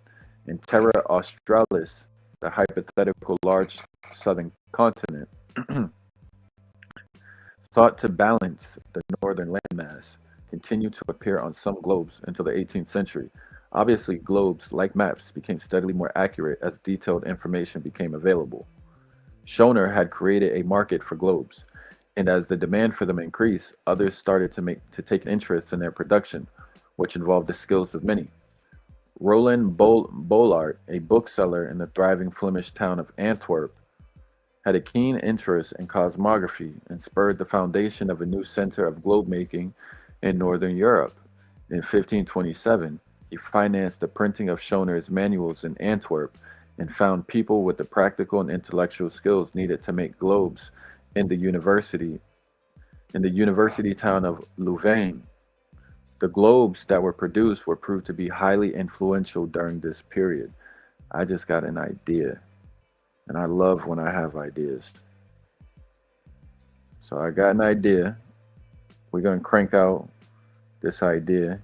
and Terra Australis, the hypothetical large southern continent, thought to balance the northern landmass, continued to appear on some globes until the 18th century. Obviously, globes, like maps, became steadily more accurate as detailed information became available. Schoner had created a market for globes, and as the demand for them increased, others started to take interest in their production, which involved the skills of many. Roland Bollard, a bookseller in the thriving Flemish town of Antwerp, had a keen interest in cosmography and spurred the foundation of a new center of globe making in Northern Europe. In 1527, he financed the printing of Schoner's manuals in Antwerp and found people with the practical and intellectual skills needed to make globes in the university town of Louvain. The globes that were produced were proved to be highly influential during this period. I just got an idea, and I love when I have ideas. So I got an idea. We're going to crank out this idea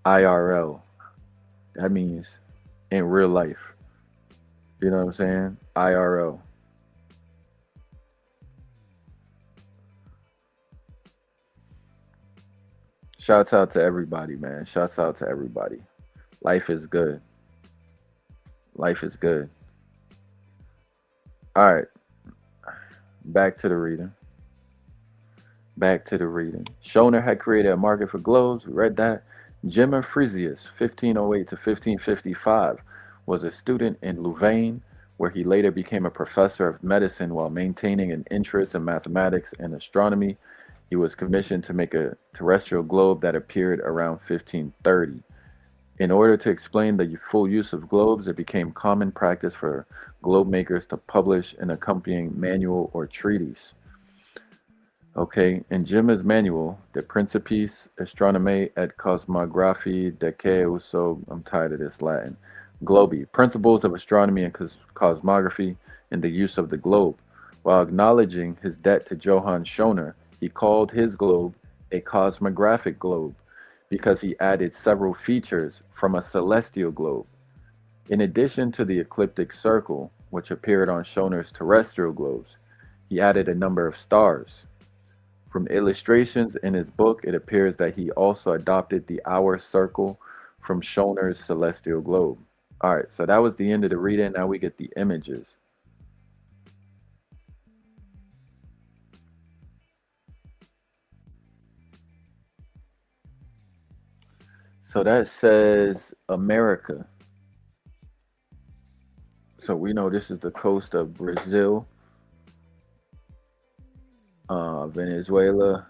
IRL. That means in real life. You know what I'm saying? IRL. Shouts out to everybody, man. Shouts out to everybody. Life is good. Life is good. All right. Back to the reading. Back to the reading. Schoner had created a market for globes. We read that. Gemma Frisius, 1508 to 1555, was a student in Louvain, where he later became a professor of medicine while maintaining an interest in mathematics and astronomy. He was commissioned to make a terrestrial globe that appeared around 1530. In order to explain the full use of globes, it became common practice for globe makers to publish an accompanying manual or treatise. Okay, in Gemma's manual, De Principiis Astronomiae et Cosmographie Decee Uso, I'm tired of this Latin, Globi, Principles of Astronomy and Cosmography and the Use of the Globe. While acknowledging his debt to Johann Schoner, he called his globe a cosmographic globe because he added several features from a celestial globe. In addition to the ecliptic circle, which appeared on Schoner's terrestrial globes, he added a number of stars. From illustrations in his book, it appears that he also adopted the hour circle from Schoner's celestial globe. All right, so that was the end of the reading. Now we get the images. So that says America. So we know this is the coast of Brazil, Venezuela,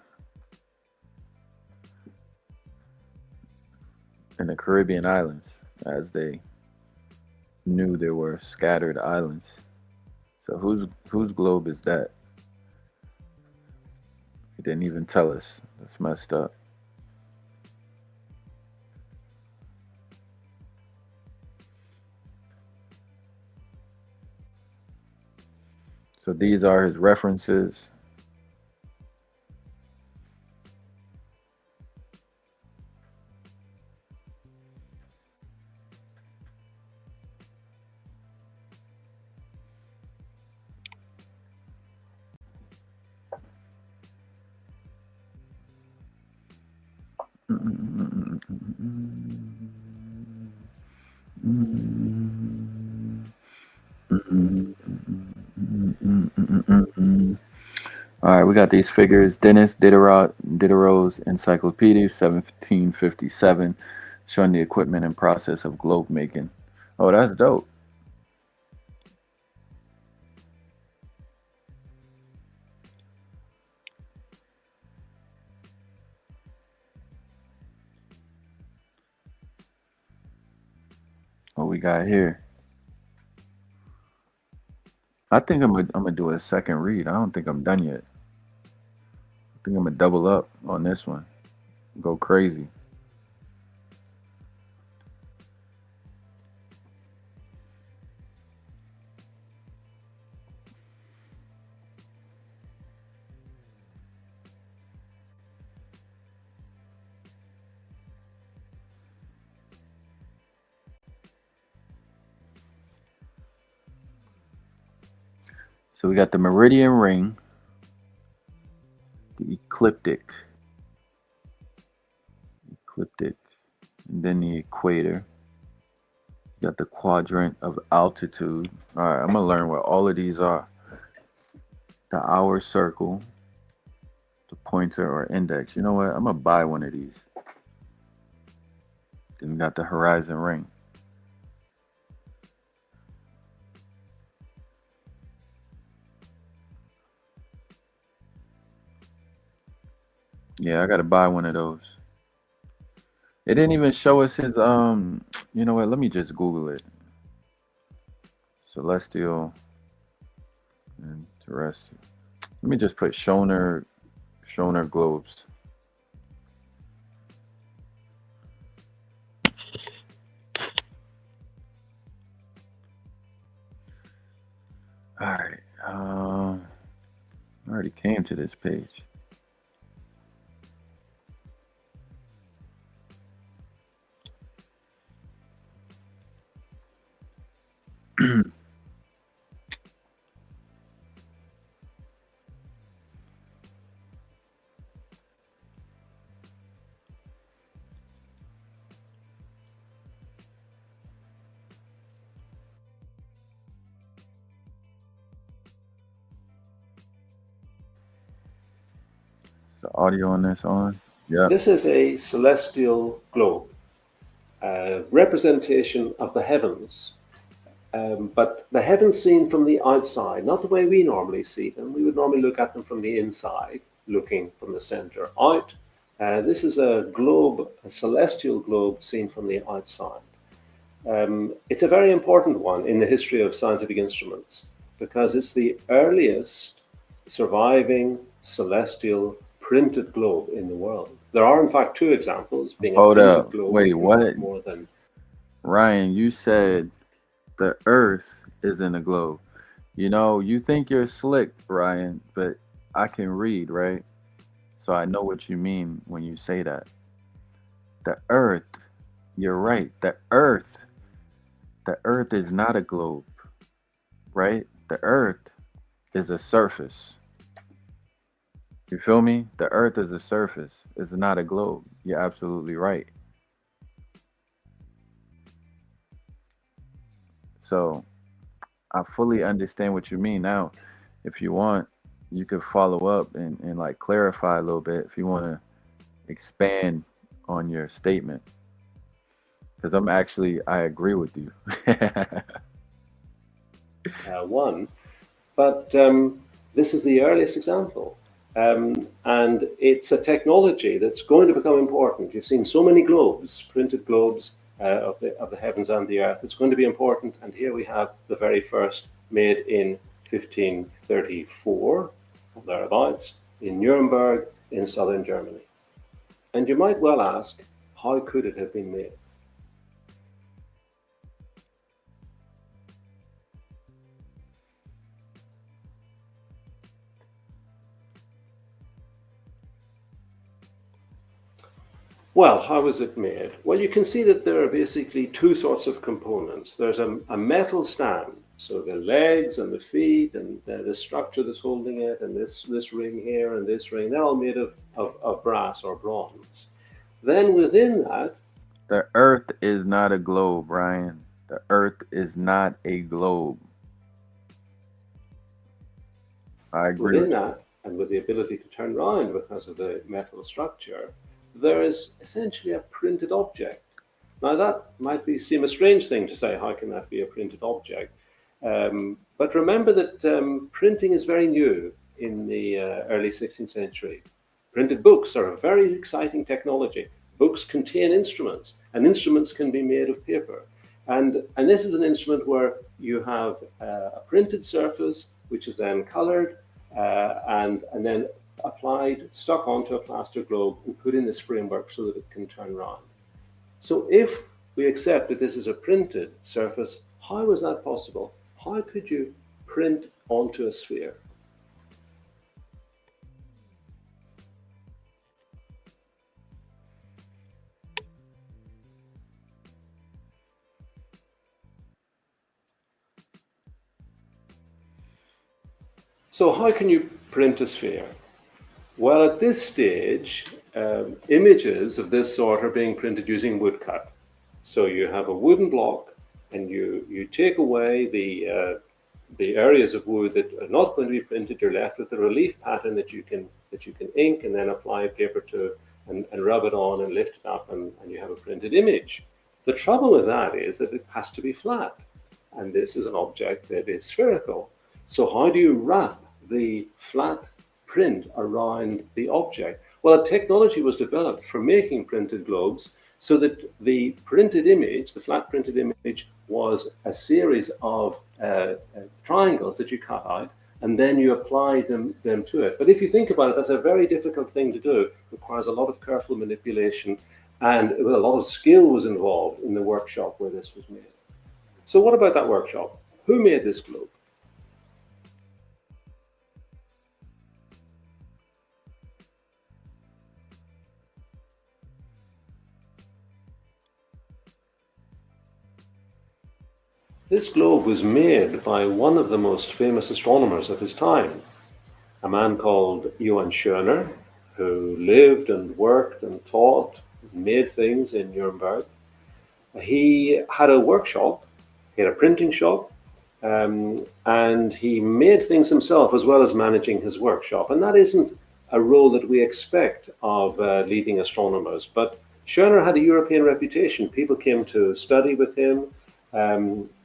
and the Caribbean islands, as they knew there were scattered islands. So whose globe is that? He didn't even tell us. That's messed up. So these are his references. All right, we got these figures. Dennis Diderot's Encyclopedia, 1757, showing the equipment and process of globe making. Oh, that's dope. What we got here? I think I'm gonna do a second read. I don't think I'm done yet. I think I'm gonna double up on this one. Go crazy. So we got the meridian ring, the ecliptic, and then the equator. You got the quadrant of altitude. All right, I'm gonna learn what all of these are. The hour circle, the pointer or index. You know what? I'm gonna buy one of these. Then we got the horizon ring. Yeah, I gotta buy one of those. It didn't even show us his you know what, let me just Google it. Celestial and terrestrial. Let me just put Schoner globes. All right. I already came to this page. The audio on this on? Yeah. This is a celestial globe, a representation of the heavens, but the heavens seen from the outside, not the way we normally see them. We would normally look at them from the inside, looking from the center out. This is a globe, a celestial globe seen from the outside. It's a very important one in the history of scientific instruments because it's the earliest surviving celestial printed globe in the world. There are, in fact, two examples, being a Hold printed up. globe. Wait, what? More than Ryan, you said the earth is in a globe. You know, you think you're slick, Ryan, but I can read, right? So I know what you mean when you say that. The earth, you're right. The earth is not a globe, right? The earth is a surface. You feel me? The earth is a surface. It's not a globe. You're absolutely right. So I fully understand what you mean. Now, if you want, you could follow up and like clarify a little bit if you want to expand on your statement. Because I agree with you. one, but this is the earliest example. And it's a technology that's going to become important. You've seen so many globes, printed globes of the heavens and the earth. It's going to be important. And here we have the very first, made in 1534, or thereabouts, in Nuremberg in southern Germany. And you might well ask, how could it have been made? Well, how was it made? Well, you can see that there are basically two sorts of components. There's a metal stand, so the legs and the feet and the structure that's holding it, and this ring here and this ring, they're all made of brass or bronze. Then within that, The earth is not a globe, Ryan. The earth is not a globe. I agree within with you. that, and with the ability to turn around because of the metal structure, there is essentially a printed object. Now that might seem a strange thing to say. How can that be a printed object? But remember that printing is very new in the early 16th century. Printed books are a very exciting technology. Books contain instruments, and instruments can be made of paper. And this is an instrument where you have a printed surface, which is then colored and then applied, stuck onto a plaster globe, and put in this framework so that it can turn around. So if we accept that this is a printed surface, how was that possible? How could you print onto a sphere? So how can you print a sphere? Well, at this stage, images of this sort are being printed using woodcut. So you have a wooden block, and you take away the areas of wood that are not going to be printed. You're left with a relief pattern that you can ink and then apply paper to and rub it on and lift it up, and you have a printed image. The trouble with that is that it has to be flat, and this is an object that is spherical. So how do you wrap the flat print around the object? Well, a technology was developed for making printed globes so that the printed image, the flat printed image, was a series of triangles that you cut out, and then you apply them to it. But if you think about it, that's a very difficult thing to do. It requires a lot of careful manipulation, and a lot of skill was involved in the workshop where this was made. So what about that workshop? Who made this globe? This globe was made by one of the most famous astronomers of his time, a man called Johann Schörner, who lived and worked and taught, made things in Nuremberg. He had a workshop, he had a printing shop, and he made things himself as well as managing his workshop. And that isn't a role that we expect of leading astronomers. But Schörner had a European reputation. People came to study with him,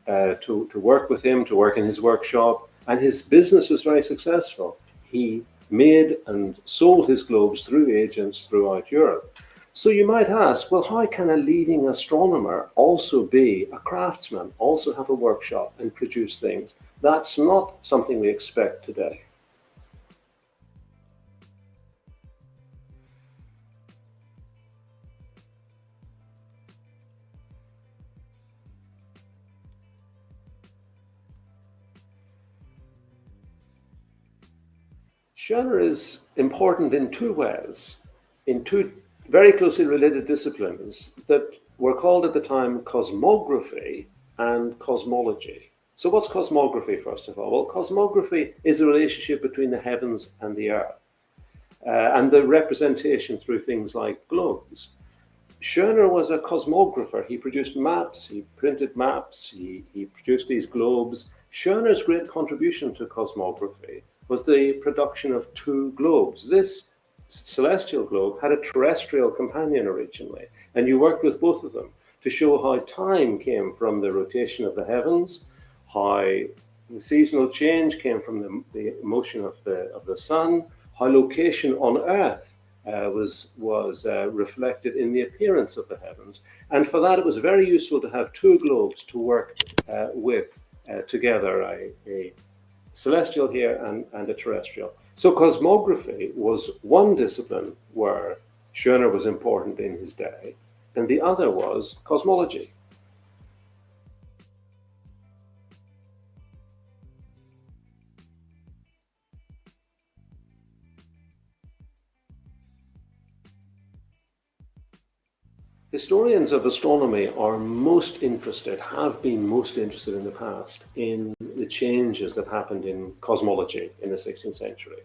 to work with him, to work in his workshop, and his business was very successful. He made and sold his globes through agents throughout Europe. So you might ask, well, how can a leading astronomer also be a craftsman, also have a workshop and produce things? That's not something we expect today. Schörner is important in two ways, in two very closely related disciplines that were called at the time cosmography and cosmology. So what's cosmography, first of all? Well, cosmography is the relationship between the heavens and the earth, and the representation through things like globes. Schörner was a cosmographer. He produced maps, he printed maps, he produced these globes. Schörner's great contribution to cosmography was the production of two globes. This celestial globe had a terrestrial companion originally, and you worked with both of them to show how time came from the rotation of the heavens, how the seasonal change came from the motion of the sun, how location on Earth was reflected in the appearance of the heavens. And for that, it was very useful to have two globes to work with together, a celestial here and a terrestrial. So cosmography was one discipline where Schörner was important in his day, and the other was cosmology. Historians of astronomy are most interested, have been most interested in the past, in the changes that happened in cosmology in the 16th century.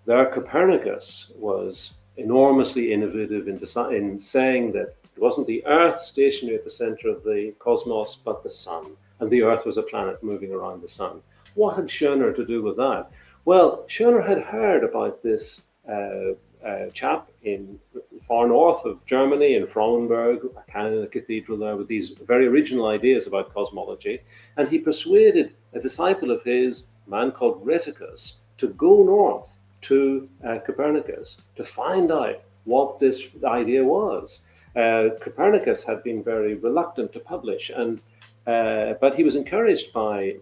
There, Copernicus was enormously innovative in saying that it wasn't the Earth stationary at the center of the cosmos, but the sun, and the Earth was a planet moving around the sun. What had Schörner to do with that? Well, Schörner had heard about this chap in far north of Germany, in Frauenburg, a cathedral there, with these very original ideas about cosmology. And he persuaded a disciple of his, a man called Rheticus, to go north to Copernicus to find out what this idea was. Copernicus had been very reluctant to publish, but he was encouraged by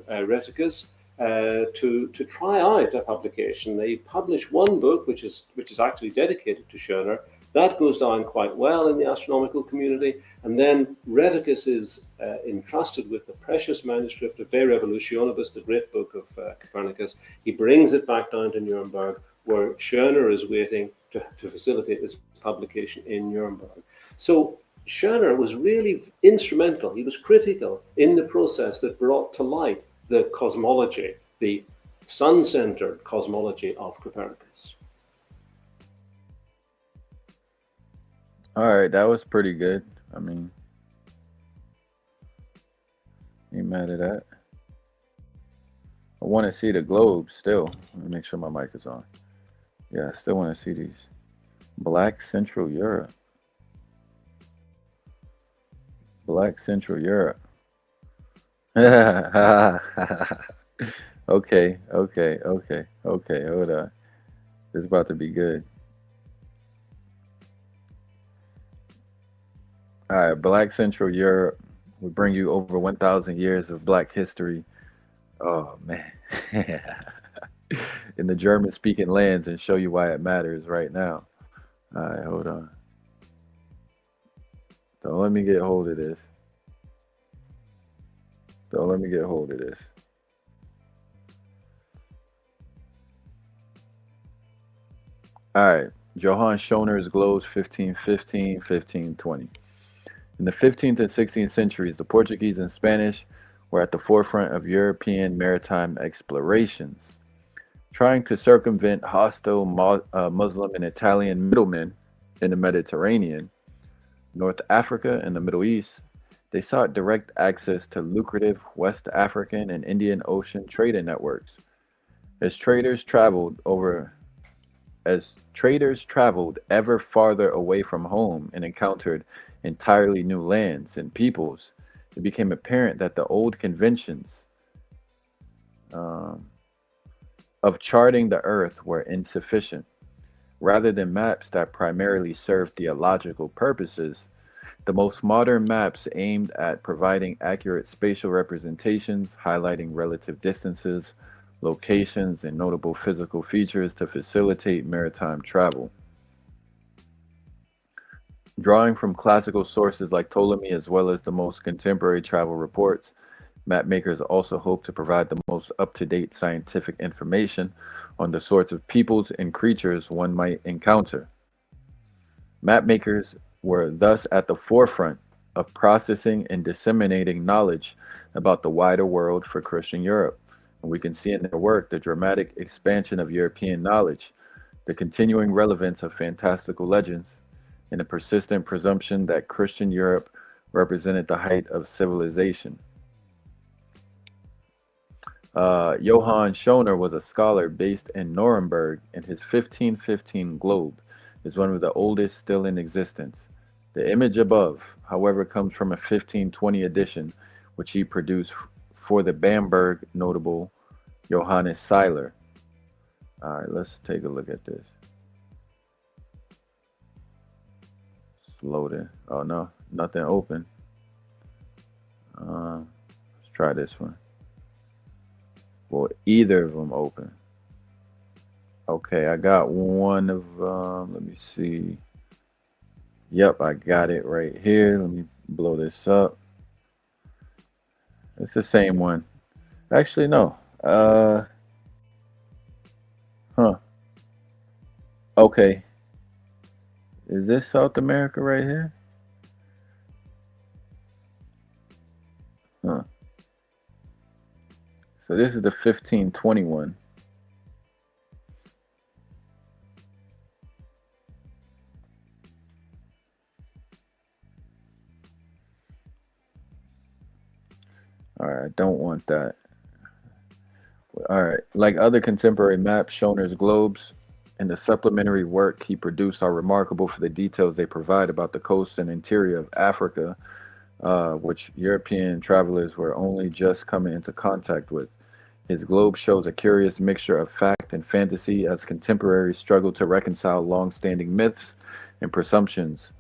Rheticus to try out a publication. They publish one book, which is actually dedicated to Schörner. That goes down quite well in the astronomical community. And then Rheticus is entrusted with the precious manuscript of De Revolutionibus, the great book of Copernicus. He brings it back down to Nuremberg, where Schörner is waiting to facilitate this publication in Nuremberg. So Schörner was really instrumental. He was critical in the process that brought to light the cosmology, the sun-centered cosmology of Copernicus. All right, that was pretty good. I mean, ain't mad at that. I want to see the globe still. Let me make sure my mic is on. Yeah, I still want to see these. Black Central Europe. Black Central Europe. Okay, okay, okay, okay. Hold on. This is about to be good. All right, Black Central Europe will bring you over 1,000 years of Black history. Oh, man. In the German speaking lands and show you why it matters right now. All right, hold on. Don't let me get hold of this. Don't let me get hold of this. All right, Johann Schoner's globes 1515, 1520. In the 15th and 16th centuries, the Portuguese and Spanish were at the forefront of European maritime explorations, trying to circumvent hostile Muslim and Italian middlemen in the Mediterranean, North Africa, and the Middle East. They sought direct access to lucrative West African and Indian Ocean trading networks. As traders traveled ever farther away from home and encountered entirely new lands and peoples, it became apparent that the old conventions of charting the earth were insufficient. Rather than maps that primarily served theological purposes, the most modern maps aimed at providing accurate spatial representations, highlighting relative distances, locations, and notable physical features to facilitate maritime travel. Drawing from classical sources like Ptolemy as well as the most contemporary travel reports, map makers also hope to provide the most up-to-date scientific information on the sorts of peoples and creatures one might encounter. Map makers were thus at the forefront of processing and disseminating knowledge about the wider world for Christian Europe. And we can see in their work the dramatic expansion of European knowledge, the continuing relevance of fantastical legends, and the persistent presumption that Christian Europe represented the height of civilization. Johann Schoner was a scholar based in Nuremberg, and his 1515 globe is one of the oldest still in existence. The image above, however, comes from a 1520 edition, which he produced for the Bamberg notable Johannes Seiler. All right, let's take a look at this. It's loading. Oh no, nothing open. Let's try this one. Well, either of them open. Okay, I got one of them. Let me see. Yep, I got it right here. Let me blow this up. It's the same one. Actually, no. Okay. Is this South America right here? Huh. So this is the 1521. All right, I don't want that. All right, like other contemporary maps, Schoner's globes and the supplementary work he produced are remarkable for the details they provide about the coast and interior of Africa, which European travelers were only just coming into contact with. His globe shows a curious mixture of fact and fantasy as contemporaries struggle to reconcile long-standing myths and presumptions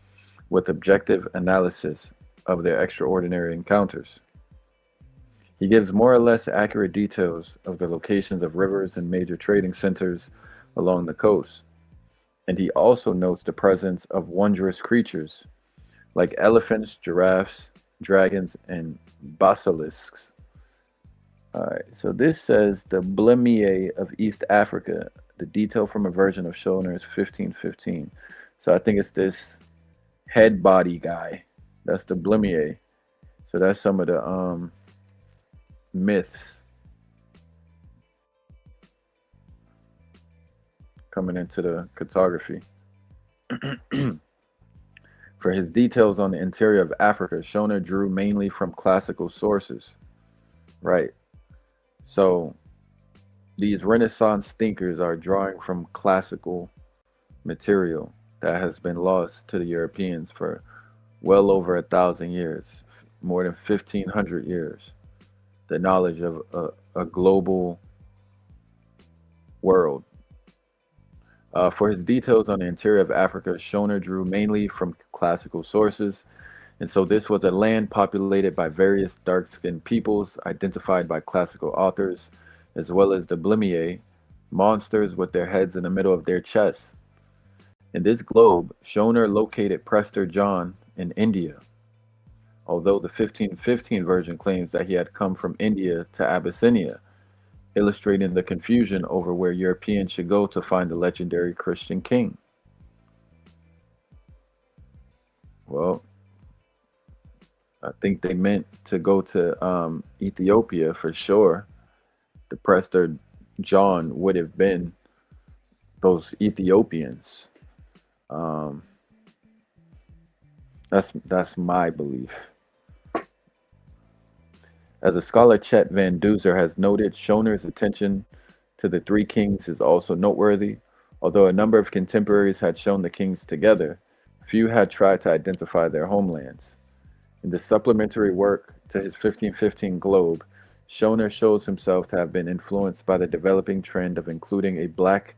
with objective analysis of their extraordinary encounters. He gives more or less accurate details of the locations of rivers and major trading centers along the coast, and he also notes the presence of wondrous creatures like elephants, giraffes, dragons, and basilisks. All right, so this says the Blemier of East Africa, the detail from a version of Schoner's 1515. So I think it's this head body guy. That's the Blemier. So that's some of the myths. coming into the cartography. For his details on the interior of Africa, Schoner drew mainly from classical sources. Right. So these Renaissance thinkers are drawing from classical material that has been lost to the Europeans for well over 1,000 years, more than 1,500 years. The knowledge of a global world. For his details on the interior of Africa, Schoner drew mainly from classical sources, and so this was a land populated by various dark-skinned peoples identified by classical authors, as well as the Blimier, monsters with their heads in the middle of their chests. In this globe, Schoner located Prester John in India, although the 1515 version claims that he had come from India to Abyssinia, illustrating the confusion over where Europeans should go to find the legendary Christian king. Well, I think they meant to go to Ethiopia for sure. The Prester John would have been those Ethiopians. That's my belief. As a scholar, Chet Van Duzer has noted, Schoner's attention to the three kings is also noteworthy. Although a number of contemporaries had shown the kings together, few had tried to identify their homelands. In the supplementary work to his 1515 globe, Schoner shows himself to have been influenced by the developing trend of including a black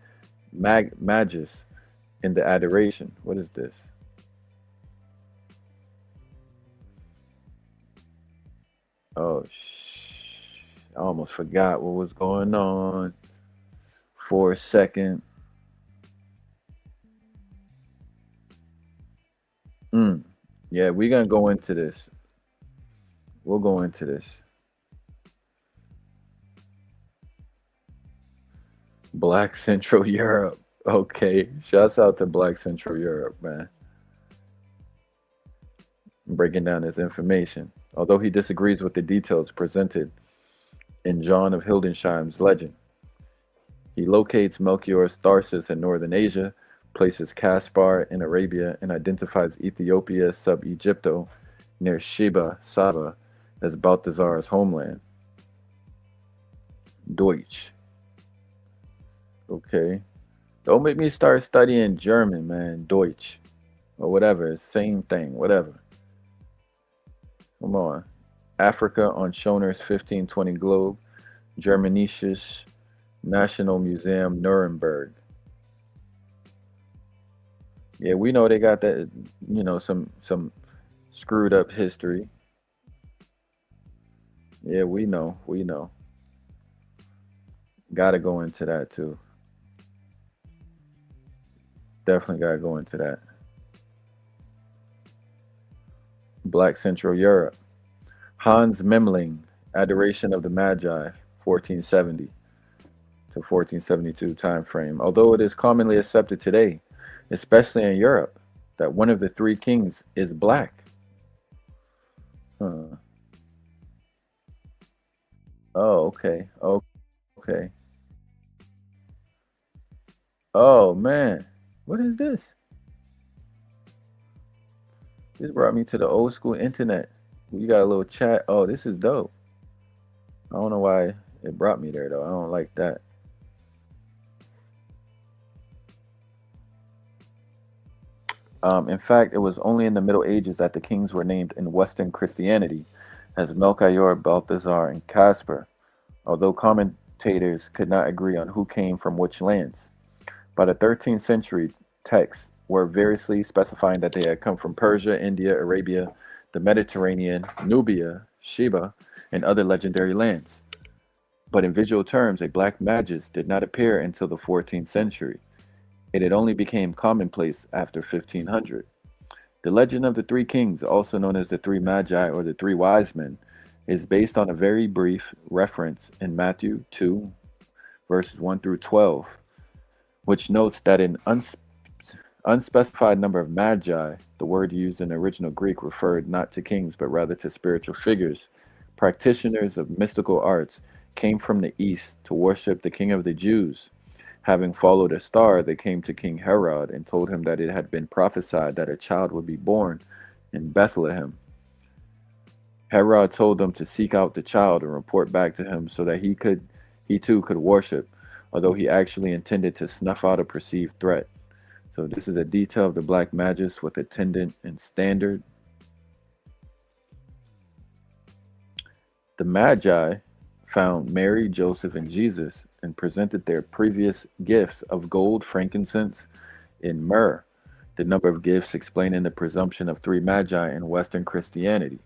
magus in the adoration. What is this? Oh, I almost forgot what was going on for a second. Yeah, we're going to go into this. We'll go into this. Black Central Europe. Okay. Shouts out to Black Central Europe, man. Breaking down this information. Although he disagrees with the details presented in John of Hildesheim's legend. He locates Melchior's Tharsis in northern Asia, places Caspar in Arabia, and identifies Ethiopia sub Egypto near Sheba, Saba, as Balthazar's homeland. Deutsch. Okay. Don't make me start studying German, man. Deutsch. Or whatever. Same thing. Whatever. Come on. Africa on Schoner's 1520 globe. Germanisches National Museum, Nuremberg. Yeah, we know they got that, some screwed up history. Yeah, we know. Gotta go into that too. Definitely gotta go into that. Black Central Europe. Hans Memling, Adoration of the Magi, 1470 to 1472 time frame. Although it is commonly accepted today, especially in Europe, that one of the three kings is black. Oh, okay. Okay. Oh, man. What is this? This brought me to the old school internet. You got a little chat. Oh, this is dope. I don't know why it brought me there, though. I don't like that. In fact, it was only in the Middle Ages that the kings were named in Western Christianity as Melchior, Balthazar, and Caspar, although commentators could not agree on who came from which lands. By the 13th century, texts were variously specifying that they had come from Persia, India, Arabia, the Mediterranean, Nubia, Sheba, and other legendary lands. But in visual terms, a black magus did not appear until the 14th century. It had only became commonplace after 1500. The legend of the three kings, also known as the three magi or the three wise men, is based on a very brief reference in Matthew 2, verses 1 through 12, which notes that an unspecified number of magi, the word used in the original Greek, referred not to kings but rather to spiritual figures, practitioners of mystical arts, came from the east to worship the King of the Jews. Having followed a star, they came to King Herod and told him that it had been prophesied that a child would be born in Bethlehem. Herod told them to seek out the child and report back to him so that he too could worship, although he actually intended to snuff out a perceived threat. So this is a detail of the Black Magus with attendant and standard. The Magi found Mary, Joseph, and Jesus and presented their previous gifts of gold, frankincense, and myrrh, the number of gifts explaining the presumption of three Magi in Western Christianity.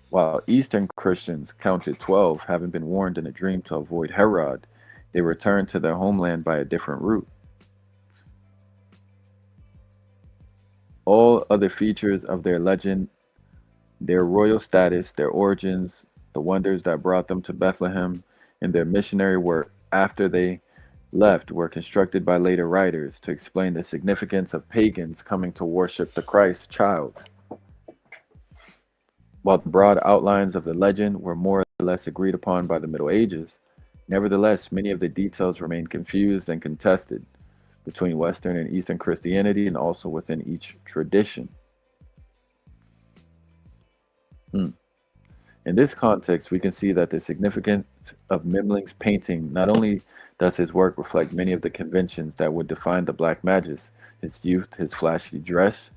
While Eastern Christians counted 12, having been warned in a dream to avoid Herod, they returned to their homeland by a different route. All other features of their legend, their royal status, their origins, the wonders that brought them to Bethlehem, and their missionary work after they left were constructed by later writers to explain the significance of pagans coming to worship the Christ child. While the broad outlines of the legend were more or less agreed upon by the Middle Ages, nevertheless, many of the details remain confused and contested between Western and Eastern Christianity and also within each tradition. In this context, we can see that the significance of Memling's painting not only does his work reflect many of the conventions that would define the Black Magus, his youth, his flashy dress,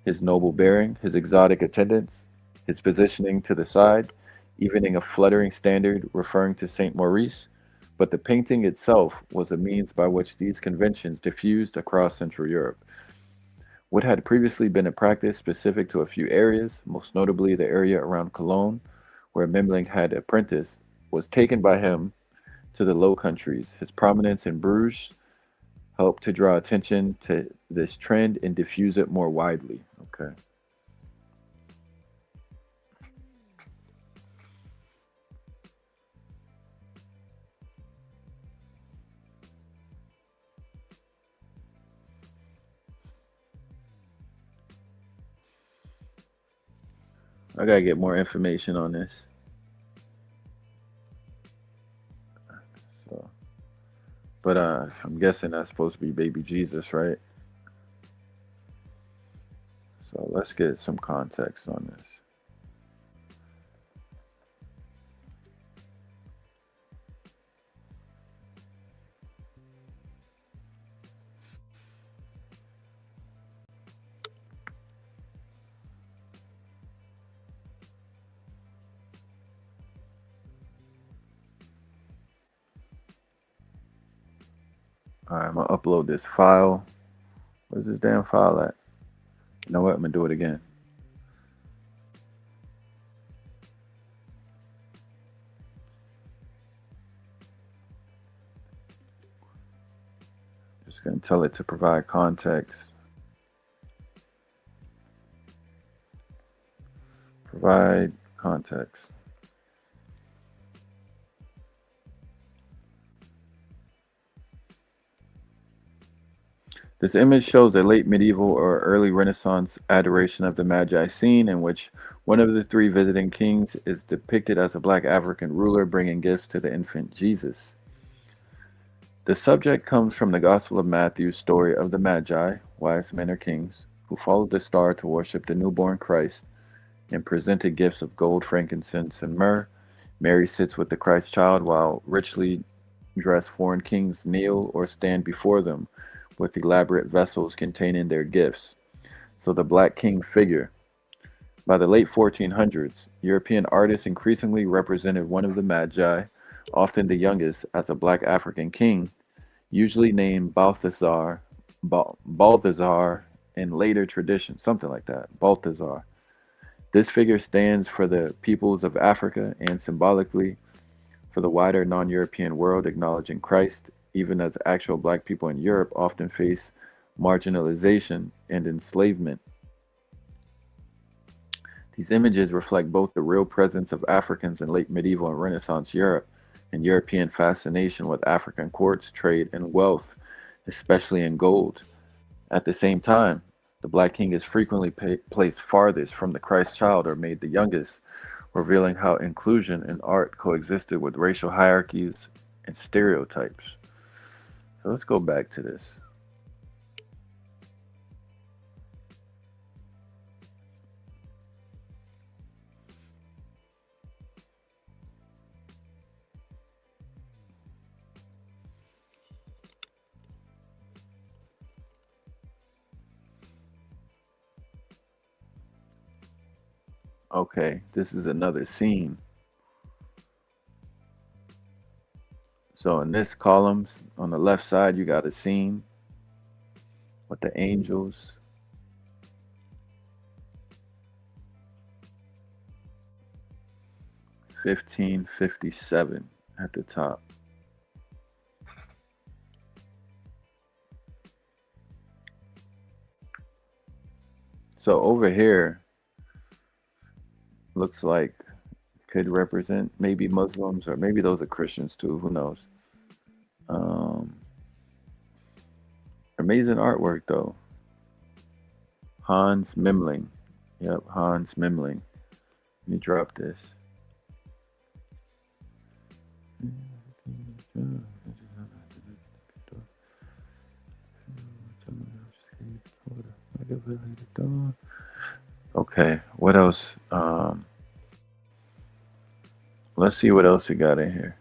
his noble bearing, his exotic attendants, his positioning to the side, evening a fluttering standard referring to Saint Maurice, but the painting itself was a means by which these conventions diffused across Central Europe. What had previously been a practice specific to a few areas, most notably the area around Cologne, where Memling had apprenticed, was taken by him to the Low Countries. His prominence in Bruges helped to draw attention to this trend and diffuse it more widely. Okay. I gotta get more information on this. So, but I'm guessing that's supposed to be baby Jesus, right? So let's get some context on this. All right, I'm gonna upload this file. Where's this damn file at? You know what? I'm gonna do it again. Just gonna tell it to provide context. Provide context. This image shows a late medieval or early Renaissance adoration of the Magi scene in which one of the three visiting kings is depicted as a black African ruler bringing gifts to the infant Jesus. The subject comes from the Gospel of Matthew's story of the Magi, wise men or kings, who followed the star to worship the newborn Christ and presented gifts of gold, frankincense, and myrrh. Mary sits with the Christ child while richly dressed foreign kings kneel or stand before them with elaborate vessels containing their gifts. So the Black King figure. By the late 1400s, European artists increasingly represented one of the Magi, often the youngest, as a black African king, usually named Balthazar, in later tradition, something like that, Balthazar. This figure stands for the peoples of Africa and symbolically for the wider non-European world, acknowledging Christ, even as actual black people in Europe often face marginalization and enslavement. These images reflect both the real presence of Africans in late medieval and Renaissance Europe and European fascination with African courts, trade, and wealth, especially in gold. At the same time, the Black King is frequently placed farthest from the Christ child or made the youngest, revealing how inclusion in art coexisted with racial hierarchies and stereotypes. So let's go back to this. Okay, this is another scene. So in this columns on the left side, you got a scene with the angels. $15.57 at the top. So over here looks like could represent maybe Muslims, or maybe those are Christians too, who knows. Amazing artwork though. Hans Memling. Yep, Hans Memling. Let me drop this. Okay, what else? Let's see what else we got in here.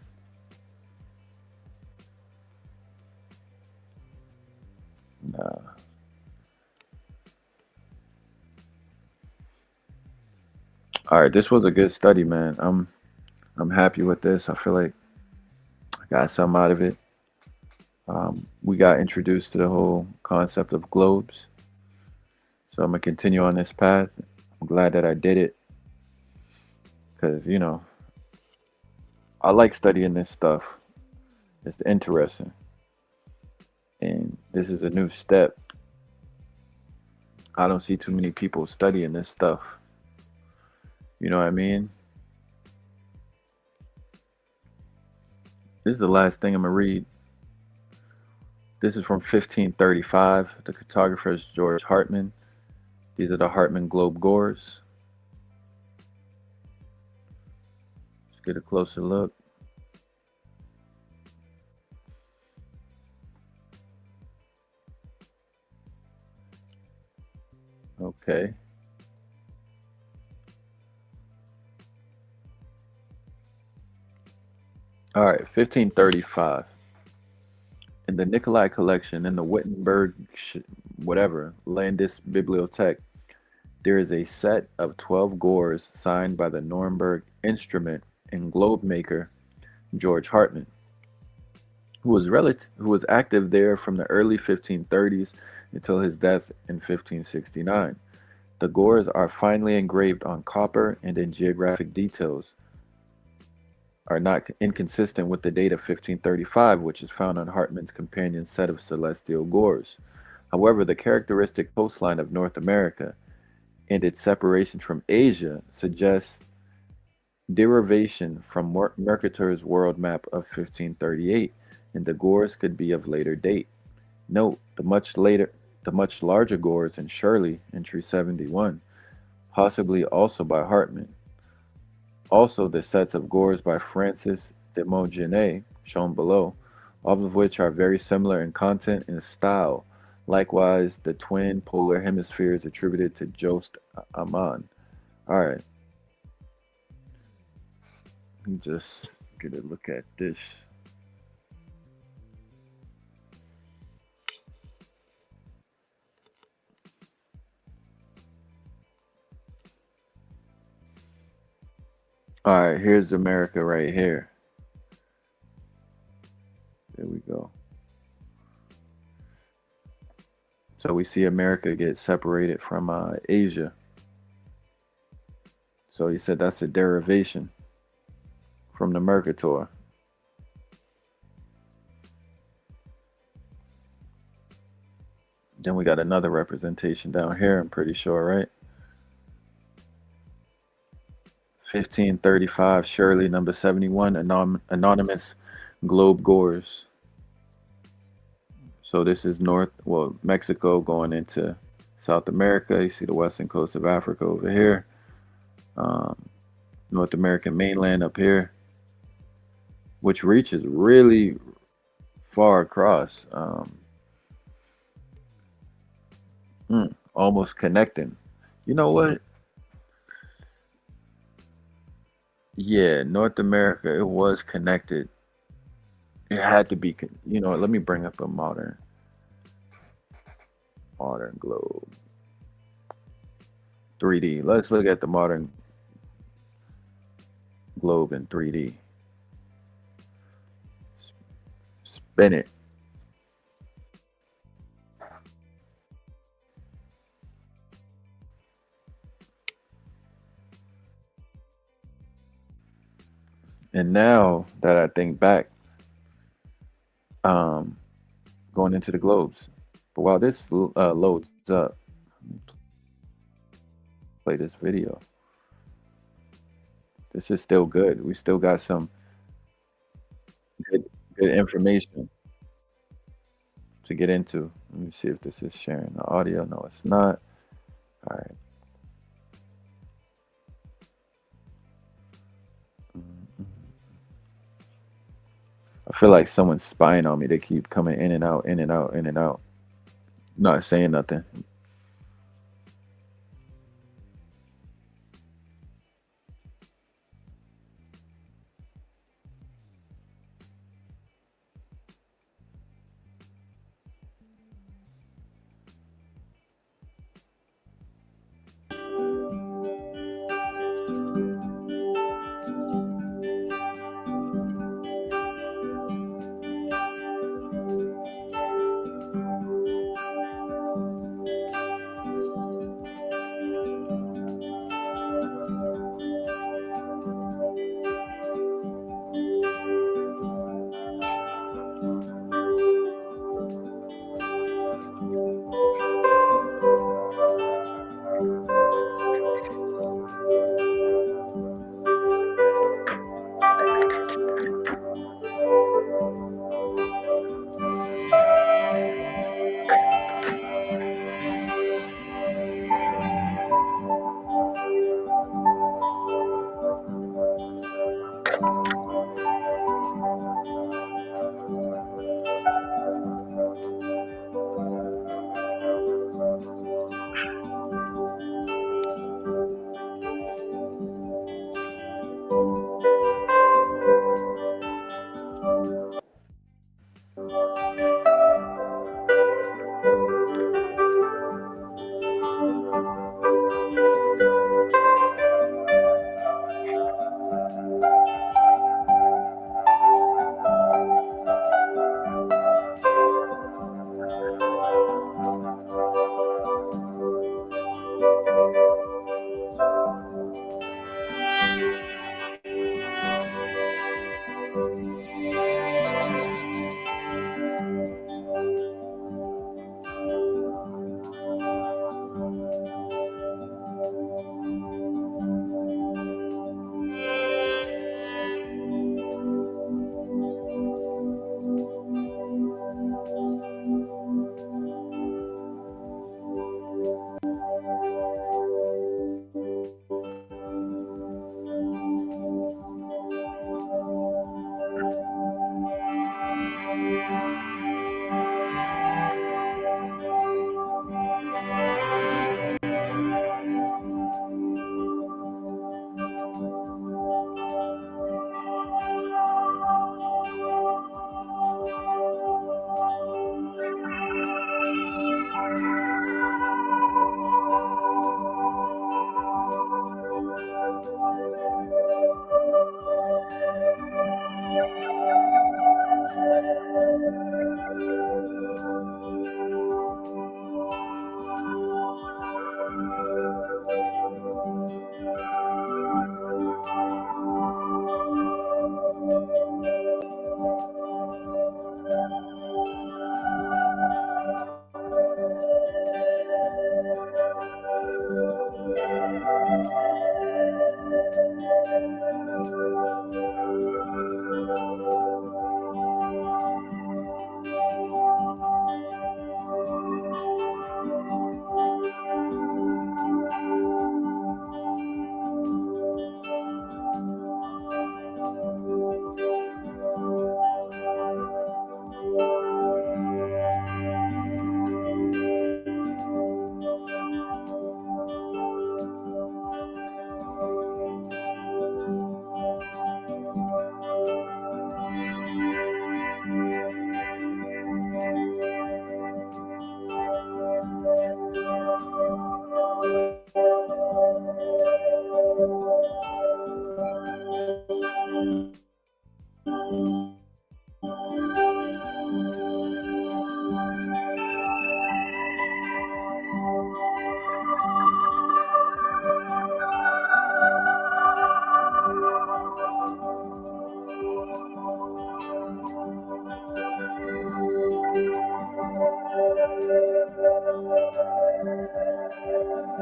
Nah. All right, this was a good study, man. I'm happy with this. I feel like I got something out of it. We got introduced to the whole concept of globes. So I'm gonna continue on this path. I'm glad that I did it, because I like studying this stuff. It's interesting, and this is a new step. I don't see too many people studying this stuff. You know what I mean? This is the last thing I'm gonna read. This is from 1535. The cartographer is George Hartmann. These are the Hartmann globe gores. Let's get a closer look. Okay. All right, 1535. In the Nicolai collection in the Wittenberg, Landis Bibliothek, there is a set of 12 gores signed by the Nuremberg instrument and globe maker George Hartmann, who was active there from the early 1530s until his death in 1569. The gores are finely engraved on copper and in geographic details are not inconsistent with the date of 1535, which is found on Hartmann's companion set of celestial gores. However, the characteristic coastline of North America and its separation from Asia suggests derivation from Mercator's world map of 1538, and the gores could be of later date. Note the much larger gores in Shirley, entry 71, possibly also by Hartmann. Also, the sets of gores by Francis de Montgenet, shown below, all of which are very similar in content and style. Likewise, the twin polar hemispheres attributed to Jost Amann. All right. Let me just get a look at this. All right, here's America right here. There we go. So we see America get separated from Asia. So he said that's a derivation from the Mercator. Then we got another representation down here, I'm pretty sure, right? 1535, Shirley, number 71, anonymous globe gores. So this is Mexico going into South America. You see the western coast of Africa over here. North American mainland up here, which reaches really far across. Almost connecting. You know what? Yeah, North America, it was connected. It had to be, let me bring up a modern globe. 3D. Let's look at the modern globe in 3D. Spin it. And now that I think back, um, going into the globes. But while this loads up, let me play this video. This is still good. We still got some good information to get into. Let me see if this is sharing the audio. No, it's not. All right. I feel like someone's spying on me. They keep coming in and out, in and out, in and out. Not saying nothing.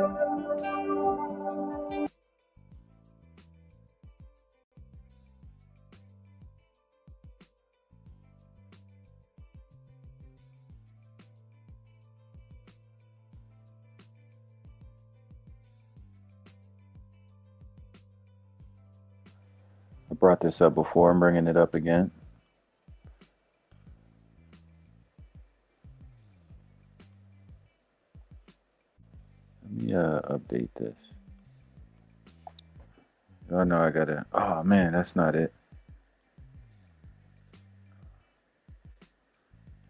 I brought this up before. I'm bringing it up again. Let me update this. Oh no, I gotta. Oh man, that's not it.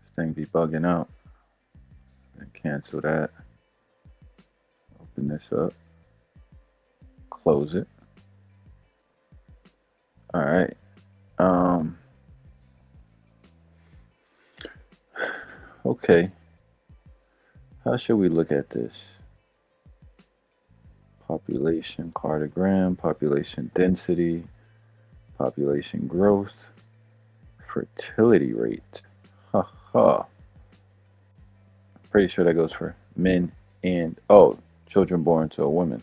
This thing be bugging out. Cancel that. Open this up. Close it. All right. Okay. How should we look at this? Population cartogram, population density, population growth, fertility rate. Ha ha. Pretty sure that goes for men and children born to a woman.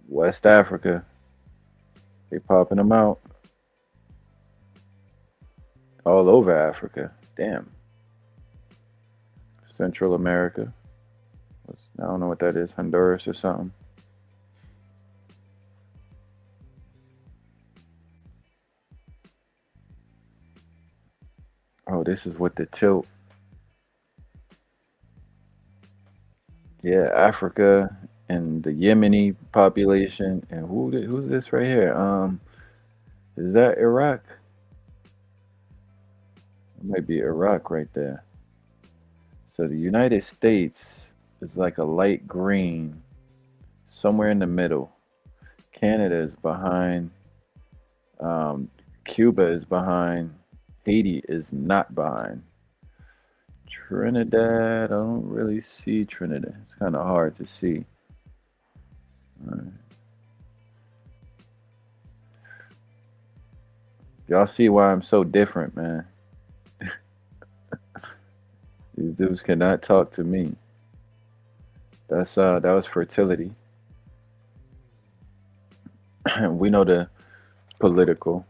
West Africa, they popping them out all over Africa. Damn. Central America. I don't know what that is. Honduras or something. Oh, this is what the tilt. Yeah, Africa and the Yemeni population. And who's this right here? Is that Iraq? It might be Iraq right there. So the United States is like a light green, somewhere in the middle. Canada is behind. Cuba is behind. Haiti is not behind. Trinidad, I don't really see Trinidad. It's kind of hard to see. All right. Y'all see why I'm so different, man. These dudes cannot talk to me. That was fertility. We know the political.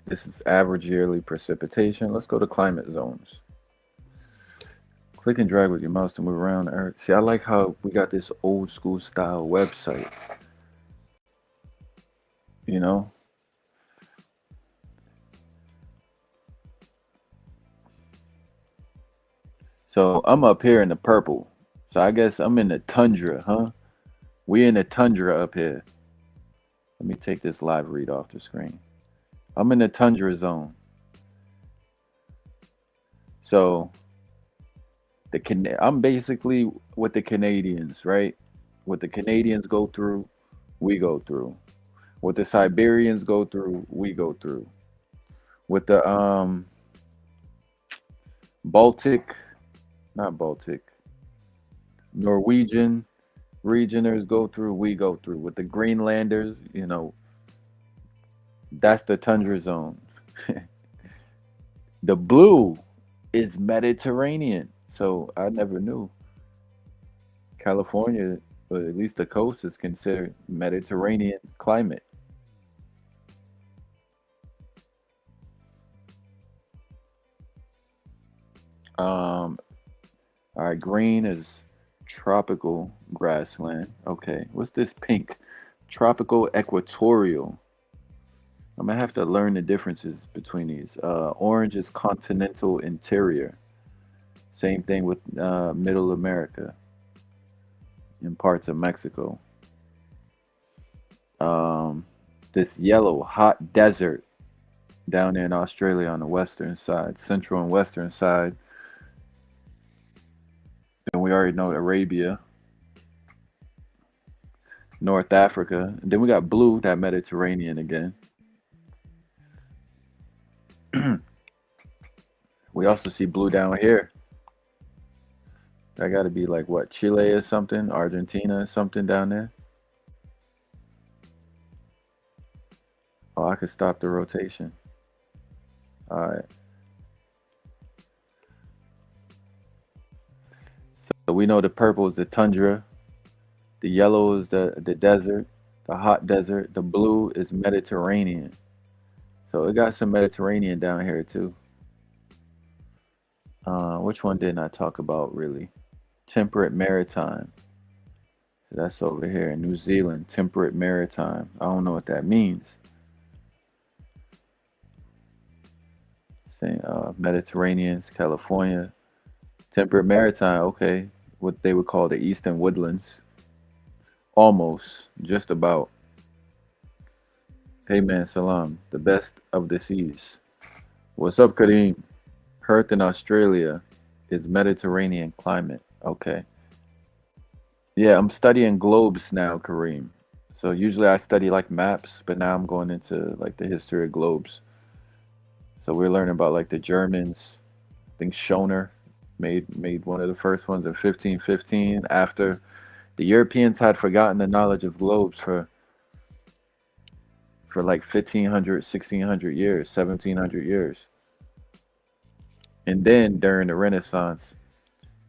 This is average yearly precipitation. Let's go to climate zones. Click and drag with your mouse to move around the earth. See, I like how we got this old school style website. You know? So I'm up here in the purple. So I guess I'm in the tundra, huh? We in the tundra up here. Let me take this live read off the screen. I'm in the tundra zone. So I'm basically what the Canadians, right? What the Canadians go through, we go through. What the Siberians go through, we go through. What the Norwegian regioners go through, we go through. With the Greenlanders, that's the tundra zone. The blue is Mediterranean. So I never knew. California, or at least the coast, is considered Mediterranean climate. All right, green is tropical grassland. Okay, what's this pink? Tropical equatorial. I'm gonna have to learn the differences between these. Orange is continental interior. Same thing with Middle America and parts of Mexico. This yellow, hot desert down there in Australia on the western side, central and western side. And we already know Arabia, North Africa. And then we got blue, that Mediterranean again. We also see blue down here. That got to be like what, Chile or something, Argentina or something down there. Oh, I could stop the rotation. All right. So we know the purple is the tundra, the yellow is the desert, the hot desert, the blue is Mediterranean. So it got some Mediterranean down here too. Which one didn't I talk about really? Temperate maritime. So that's over here in New Zealand, temperate maritime. I don't know what that means. Saying Mediterraneans, California, temperate maritime. Okay, what they would call the Eastern Woodlands. Almost, just about. Hey man, salam. The best of the seas. What's up, Kareem? Perth in Australia is Mediterranean climate. Okay. Yeah, I'm studying globes now, Kareem. So usually I study like maps, but now I'm going into like the history of globes. So we're learning about like the Germans. I think Schoner made one of the first ones in 1515 after the Europeans had forgotten the knowledge of globes for like 1500, 1600 years, 1700 years. And then during the Renaissance,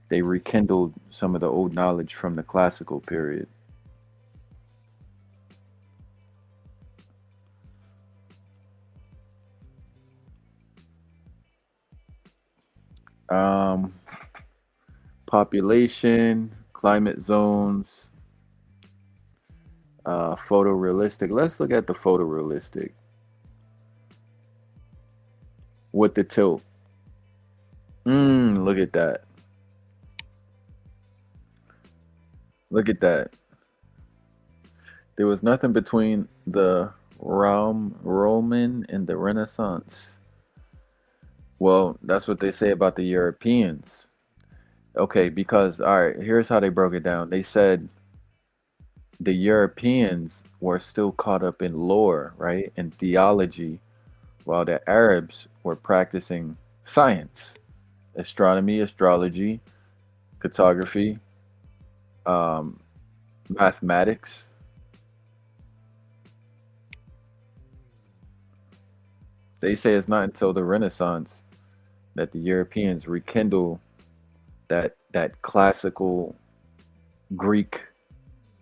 they rekindled some of the old knowledge from the classical period. Um, Population, climate zones, photorealistic. Let's look at the photorealistic with the tilt. Look at that. Look at that. There was nothing between the Roman and the Renaissance. Well, that's what they say about the Europeans. Okay, because all right, here's how they broke it down. They said the Europeans were still caught up in lore, right, and theology, while the Arabs were practicing science, astronomy, astrology, cartography, um, mathematics. They say it's not until the Renaissance that the Europeans rekindle that classical Greek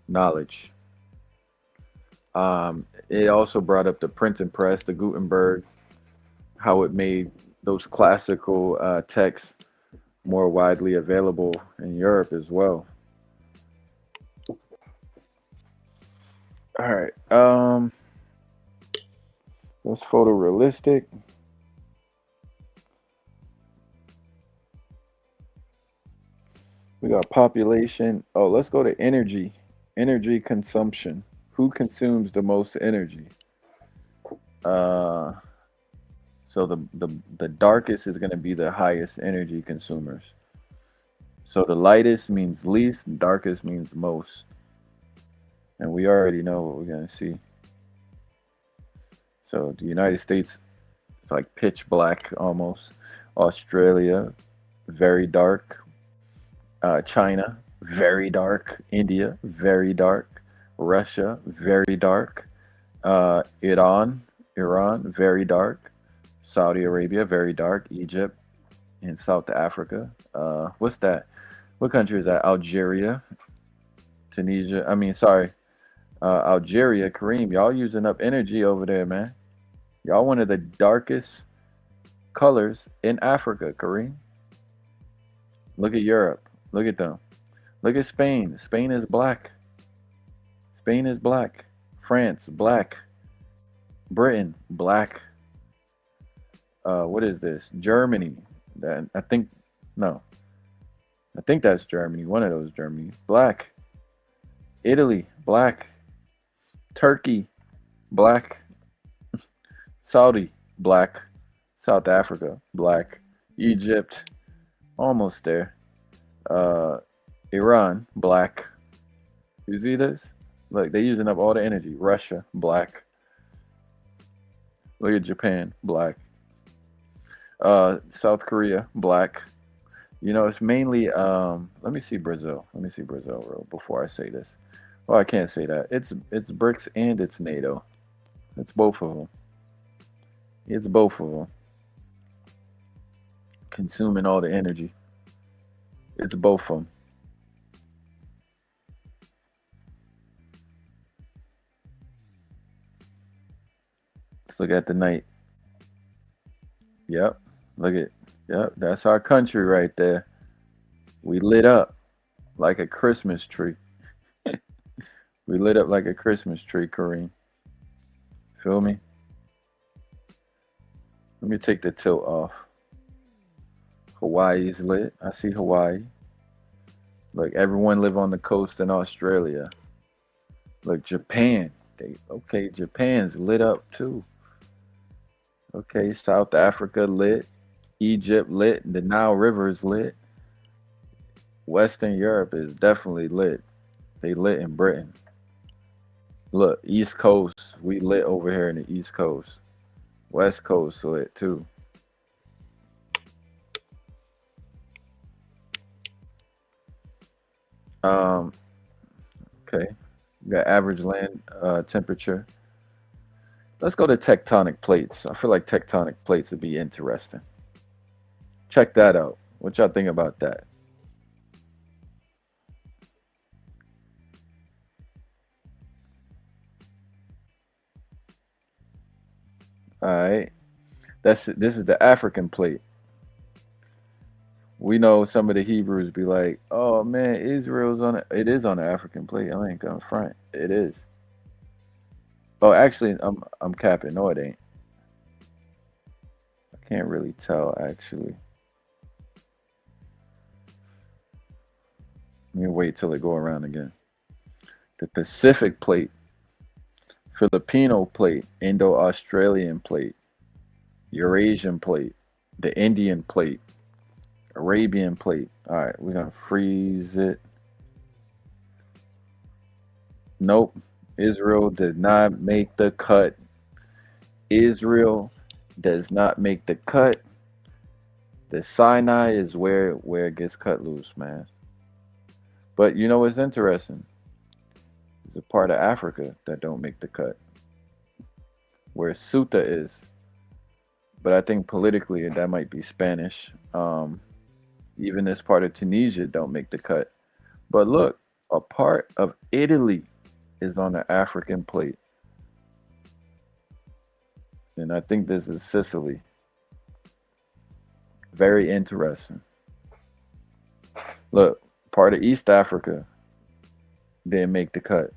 knowledge. It also brought up the printing press, the Gutenberg, how it made those classical texts more widely available in Europe as well. All right. That's photorealistic. We got population. Oh, let's go to energy. Energy consumption. Who consumes the most energy? Uh, so the darkest is going to be the highest energy consumers. So the lightest means least, darkest means most. And we already know what we're going to see. So the United States, it's like pitch black almost. Australia, very dark. China, very dark. India, very dark. Russia, very dark. Iran, very dark. Saudi Arabia, very dark. Egypt and South Africa. What's that? What country is that? Algeria, Tunisia. I mean, sorry, Algeria. Kareem, y'all using up energy over there, man. Y'all one of the darkest colors in Africa, Kareem. Look at Europe. Look at them. Look at Spain. Spain is black. Spain is black. France, black. Britain, black. What is this? Germany. That I think no. I think that's Germany. One of those Germany. Black. Italy, black. Turkey, black. Saudi, black. South Africa, black. Egypt, almost there. Iran, black. You see this? Look, they're using up all the energy. Russia, black. Look at Japan, black. South Korea, black. You know, it's mainly let me see Brazil. Let me see Brazil real before I say this. Well, I can't say that. It's BRICS and it's NATO. It's both of them. It's both of them. Consuming all the energy. It's both of them. Let's look at the night. Yep. Look at, yep. That's our country right there. We lit up like a Christmas tree. We lit up like a Christmas tree, Kareem. Feel me? Let me take the tilt off. Hawaii's lit. I see Hawaii. Look, everyone live on the coast in Australia. Look, Japan. Okay, Japan's lit up too. Okay, South Africa lit. Egypt lit. The Nile River is lit. Western Europe is definitely lit. They lit in Britain. Look, East Coast, we lit over here in the East Coast. West Coast lit too. Um, okay. We got average land temperature. Let's go to tectonic plates. I feel like tectonic plates would be interesting. Check that out. What y'all think about that? All right. This is the African plate. We know some of the Hebrews be like, "Oh man, Israel's on it. It is on the African plate. I ain't gonna front. It is." Oh, actually, I'm capping. No, it ain't. I can't really tell actually. Let me wait till it go around again. The Pacific plate, Filipino plate, Indo-Australian plate, Eurasian plate, the Indian plate, Arabian plate. All right, we're gonna freeze it. Nope. Israel did not make the cut. Israel does not make the cut. The Sinai is where it gets cut loose, man. But you know what's interesting? There's a part of Africa that don't make the cut, where Ceuta is. But I think politically that might be Spanish. Even this part of Tunisia don't make the cut. But look, a part of Italy is on the African plate. And I think this is Sicily. Very interesting. Look, part of East Africa didn't make the cut.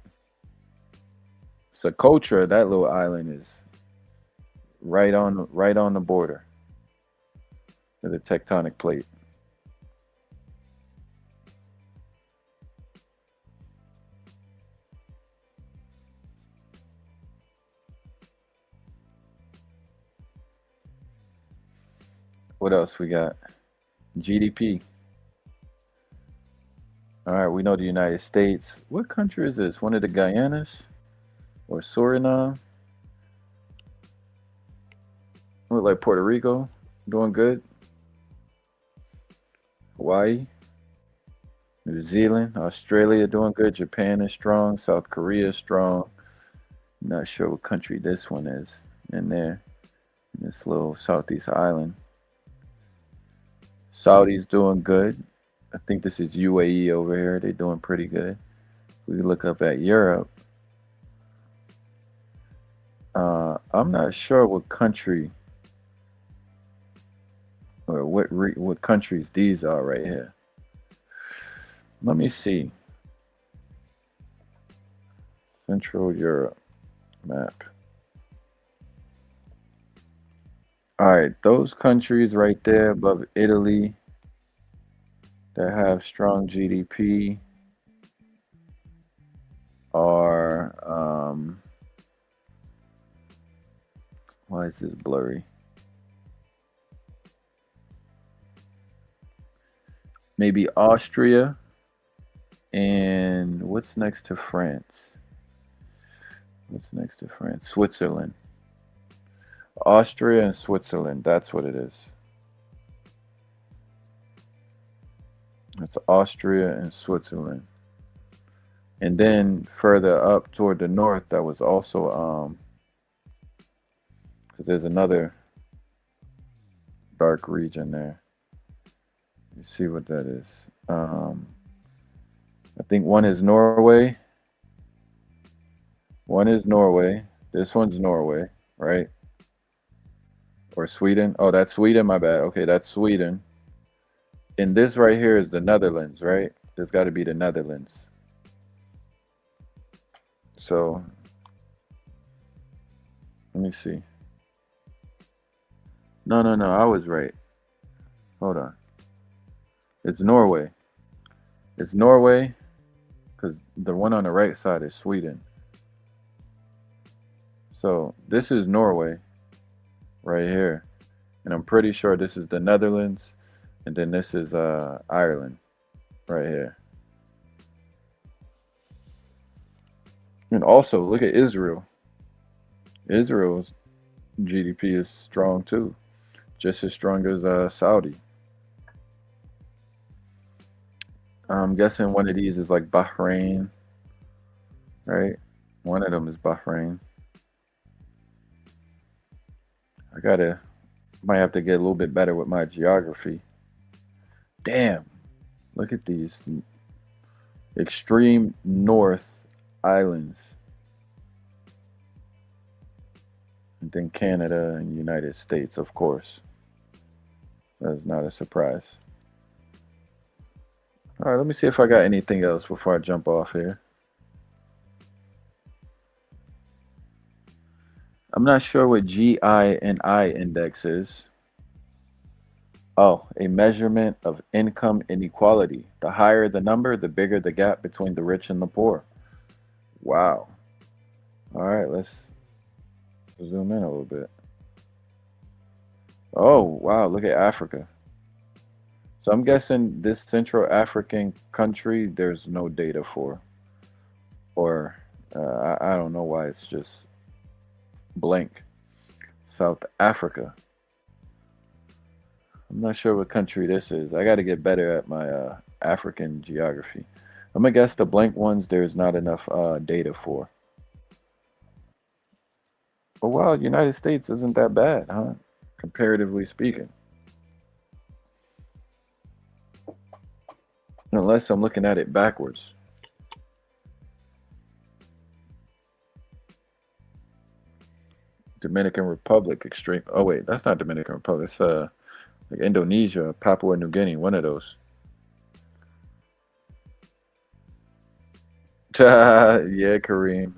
Socotra, that little island, is right on the border of the tectonic plate. What else we got? GDP. All right, we know the United States. What country is this? One of the Guyanas or Suriname? Look like Puerto Rico, doing good. Hawaii, New Zealand, Australia doing good. Japan is strong. South Korea is strong. Not sure what country this one is in there. In this little Southeast island. Saudi's doing good. I think this is UAE over here. They're doing pretty good. We look up at Europe. I'm not sure what country or what countries these are right here. Let me see. Central Europe map. All right, those countries right there above Italy that have strong GDP are, why is this blurry? Maybe Austria, and what's next to France? What's next to France? Switzerland. Austria and Switzerland, that's what it is. It's Austria and Switzerland. And then further up toward the north, that was also, because there's another dark region there. You see what that is. I think one is Norway. One is Norway. This one's Norway, right? Or Sweden. Oh, that's Sweden. My bad. Okay, that's Sweden. And this right here is the Netherlands, right? There's got to be the Netherlands. So let me see. No, no, no. I was right. Hold on. It's Norway. It's Norway because the one on the right side is Sweden. So this is Norway right here. And I'm pretty sure this is the Netherlands. And then this is Ireland right here. And also look at Israel. Israel's GDP is strong too, just as strong as Saudi. I'm guessing one of these is like Bahrain, right? One of them is Bahrain. Might have to get a little bit better with my geography. Damn, look at these extreme north islands. And then Canada and United States, of course. That's not a surprise. All right, let me see if I got anything else before I jump off here. I'm not sure what GI index is. Oh, a measurement of income inequality. The higher the number, the bigger the gap between the rich and the poor. Wow. All right, let's zoom in a little bit. Oh, wow, look at Africa. So I'm guessing this Central African country, there's no data for. Or I don't know why it's just blank. South Africa. I'm not sure what country this is. I got to get better at my African geography. I'm going to guess the blank ones there's not enough data for. But wow, United States isn't that bad, huh? Comparatively speaking. Unless I'm looking at it backwards. Dominican Republic, extreme. Oh wait, that's not Dominican Republic. It's like Indonesia, Papua New Guinea, one of those. Yeah, Kareem.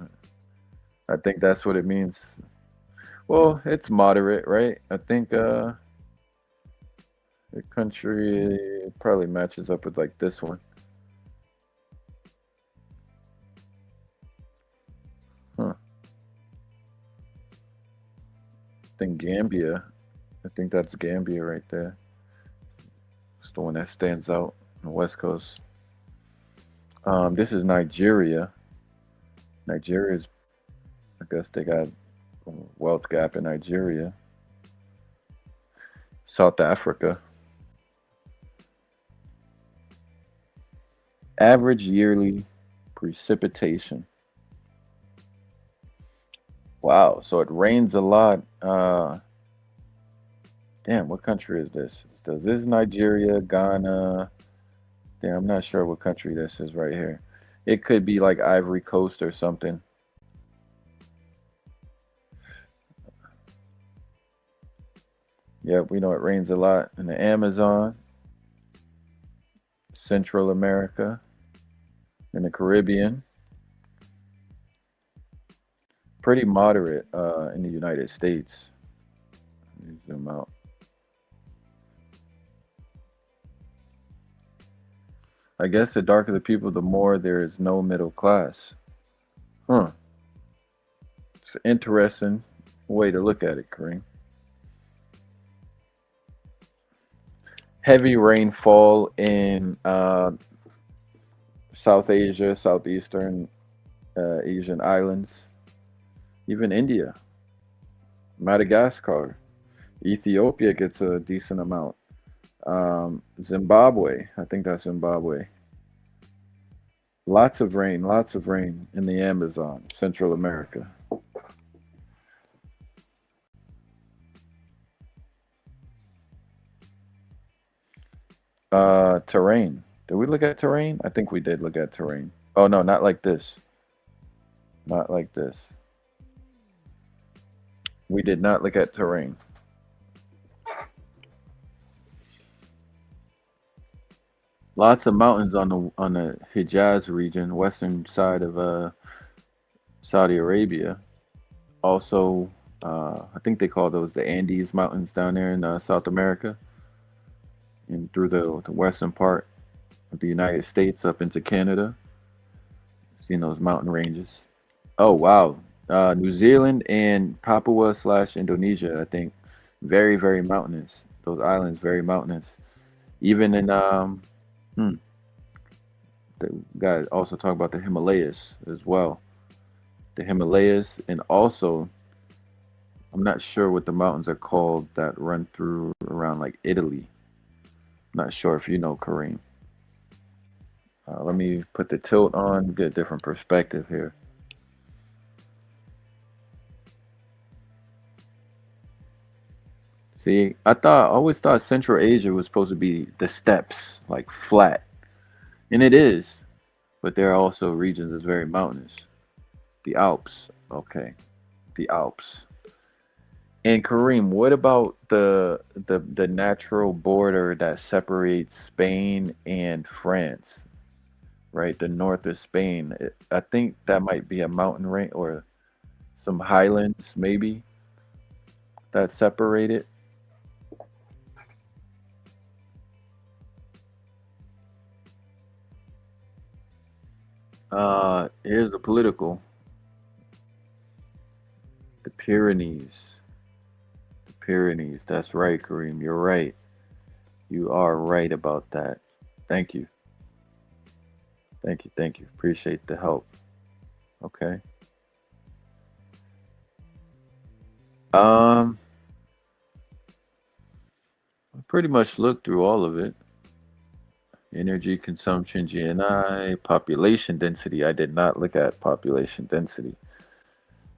I think that's what it means. Well, it's moderate, right? I think the country probably matches up with like this one. Huh. I think Gambia. I think that's Gambia right there. It's the one that stands out on the West Coast. This is Nigeria. Nigeria's, I guess they got a wealth gap in Nigeria. South Africa. Average yearly precipitation. Wow, so it rains a lot. Damn, what country is this? This is Nigeria, Ghana. Damn, I'm not sure what country this is right here. It could be like Ivory Coast or something. Yeah, we know it rains a lot in the Amazon, Central America, in the Caribbean. Pretty moderate in the United States. Let me zoom out. I guess the darker the people, the more there is no middle class. Huh. It's an interesting way to look at it, Kareem. Heavy rainfall in South Asia, Southeastern Asian islands, even India, Madagascar, Ethiopia gets a decent amount. Zimbabwe, I think that's Zimbabwe. Lots of rain in the Amazon, Central America. Terrain. Did we look at terrain? I think we did look at terrain. Oh no, not like this. Not like this. We did not look at terrain. Lots of mountains on the Hijaz region, western side of Saudi Arabia. Also, I think they call those the Andes Mountains down there in South America, and through the western part of the United States up into Canada. Seen those mountain ranges. Oh wow, New Zealand and Papua slash Indonesia, I think, very very mountainous. Those islands very mountainous. Even in hmm, the guy also talk about the Himalayas as well. The Himalayas, and also I'm not sure what the mountains are called that run through around like Italy. Not sure if you know, Kareem. Let me put the tilt on, get a different perspective here. See, I always thought Central Asia was supposed to be the steppes, like flat, and it is, but there are also regions that's very mountainous. The Alps, okay, the Alps. And Kareem, what about the natural border that separates Spain and France? Right, the north of Spain. I think that might be a mountain range or some highlands, maybe that separate it. Here's the political: the Pyrenees. The Pyrenees. That's right, Kareem. You're right. You are right about that. Thank you. Thank you. Thank you. Appreciate the help. Okay. Um, I pretty much looked through all of it. Energy consumption, GNI, population density. I did not look at population density.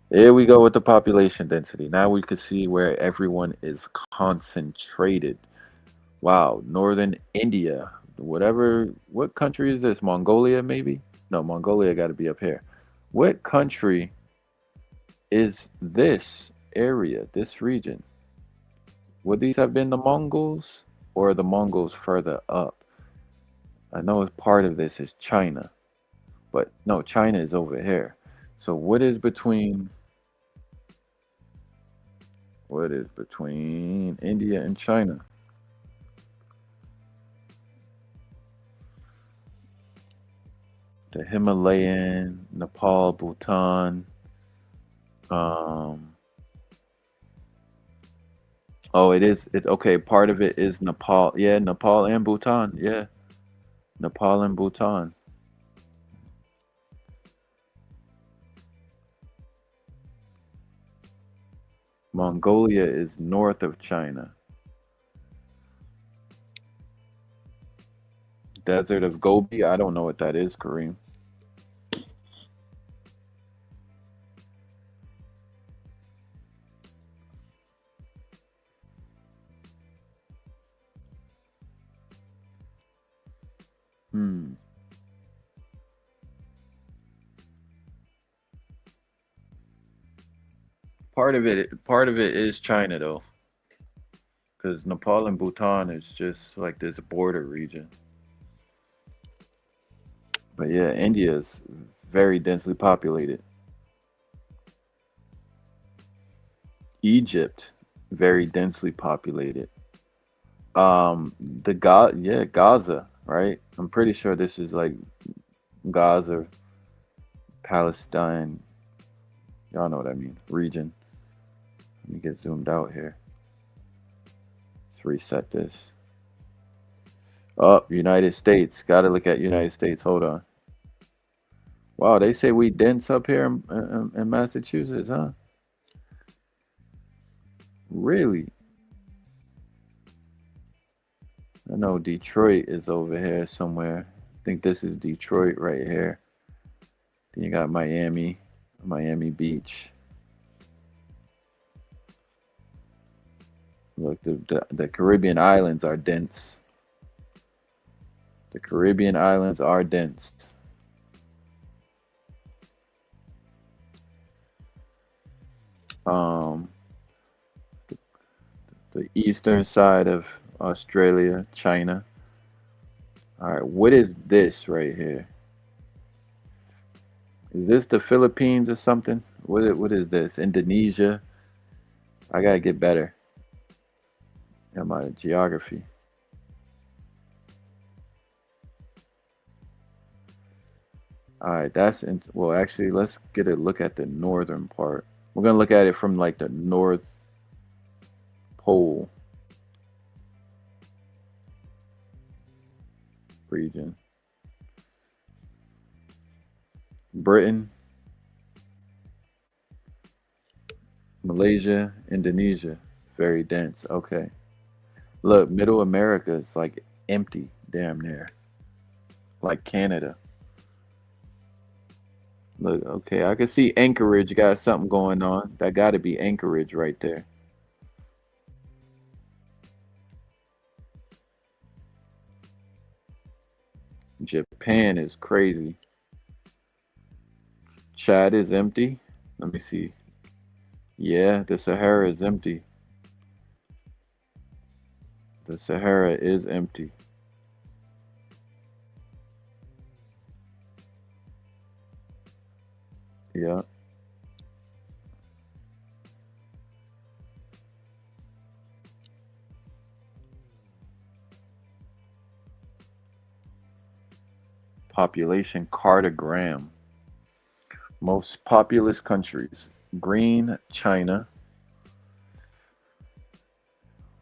Here we go with the population density. Now we could see where everyone is concentrated. Wow, northern India. Whatever, what country is this? Mongolia, maybe? No, Mongolia got to be up here. What country is this area, this region? Would these have been the Mongols or the Mongols further up? I know part of this is China, but no, China is over here. So what is between India and China? The Himalayan, Nepal, Bhutan. Um, oh, it is. It okay. Part of it is Nepal. Yeah, Nepal and Bhutan. Yeah, Nepal and Bhutan. Mongolia is north of China. Desert of Gobi. I don't know what that is, Kareem. Hmm. Part of it is China though, because Nepal and Bhutan is just like this border region. But yeah, India is very densely populated. Egypt, very densely populated. Yeah, Gaza, right? I'm pretty sure this is like Gaza, Palestine. Y'all know what I mean. Region. Let me get zoomed out here. Let's reset this. Oh, United States. Gotta look at United States. Hold on. Wow, they say we dense up here in Massachusetts, huh? Really? I know Detroit is over here somewhere. I think this is Detroit right here. Then you got Miami, Miami Beach. Look, the Caribbean islands are dense. The Caribbean islands are dense. Um, the eastern side of Australia, China. All right, what is this right here? Is this the Philippines or something? What is this? Indonesia? I gotta get better at my geography. All right, that's in, well, actually, let's get a look at the northern part. We're gonna look at it from like the North Pole region. Britain, Malaysia, Indonesia. Very dense. Okay. Look, Middle America is like empty, damn near. Like Canada. Look, okay, I can see Anchorage got something going on. That got to be Anchorage right there. Japan is crazy. Chad is empty. Let me see. Yeah, the Sahara is empty. The Sahara is empty. Yeah. Population cartogram. Most populous countries. Green, China.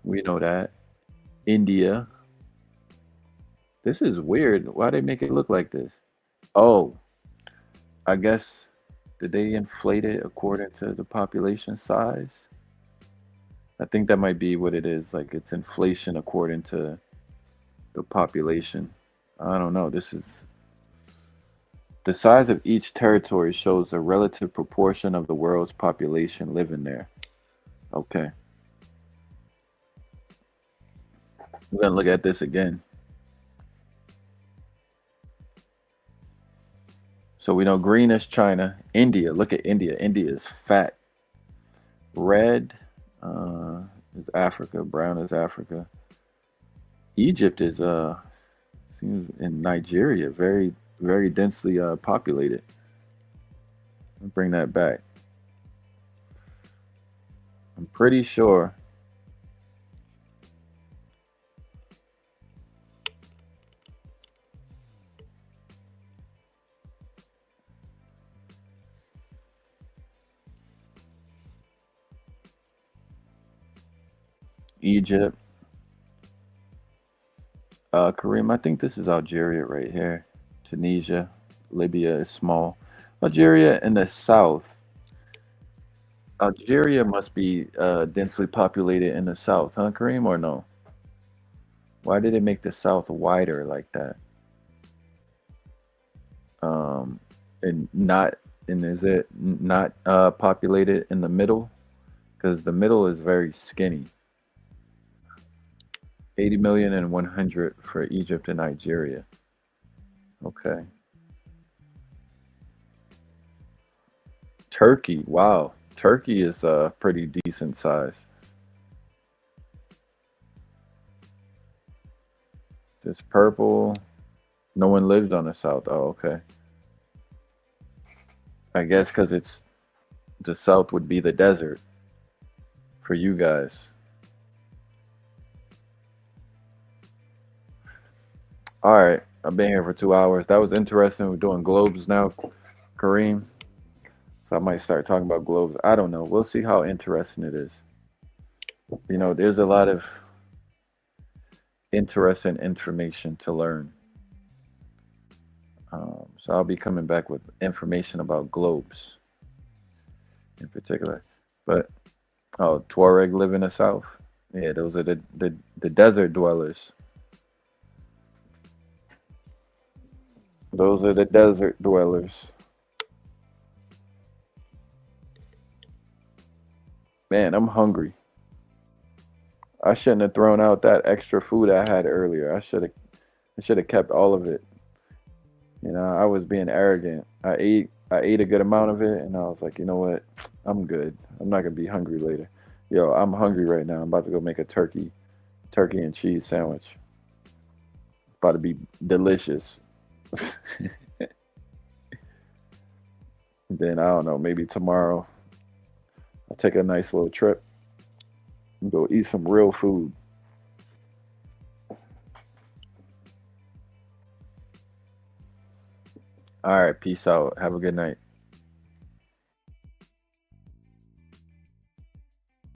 We know that. India. This is weird. Why they make it look like this? Oh, I guess did they inflate it according to the population size? I think that might be what it is. Like it's inflation according to the population. I don't know. This is the size of each territory shows a relative proportion of the world's population living there. Okay. We're gonna look at this again. So we know green is China. India, look at India. India is fat. Red is Africa. Brown is Africa. Egypt is seems in Nigeria, very densely populated. Bring that back. I'm pretty sure Egypt, Kareem, I think this is Algeria right here. Tunisia, Libya is small. Algeria in the south. Algeria must be densely populated in the south, huh, Kareem, or no? Why did it make the south wider like that? Um, and not, and is it not populated in the middle? Because the middle is very skinny. 80 million and 100 for Egypt and Nigeria. Okay. Turkey, wow. Turkey is a pretty decent size. This purple, no one lives on the south. Oh, okay. I guess because it's the south would be the desert for you guys. All right. I've been here for 2 hours. That was interesting. We're doing globes now, Kareem. So I might start talking about globes. I don't know. We'll see how interesting it is. You know, there's a lot of interesting information to learn. So I'll be coming back with information about globes in particular. But oh, Tuareg live in the south. Yeah, those are the desert dwellers. Those are the desert dwellers. Man, I'm hungry. I shouldn't have thrown out that extra food I had earlier. I should have kept all of it. You know, I was being arrogant. I ate a good amount of it and I was like, you know what? I'm good. I'm not gonna be hungry later. Yo, I'm hungry right now. I'm about to go make a turkey and cheese sandwich. About to be delicious. Then I don't know, maybe tomorrow I'll take a nice little trip and go eat some real food. All right, peace out. Have a good night.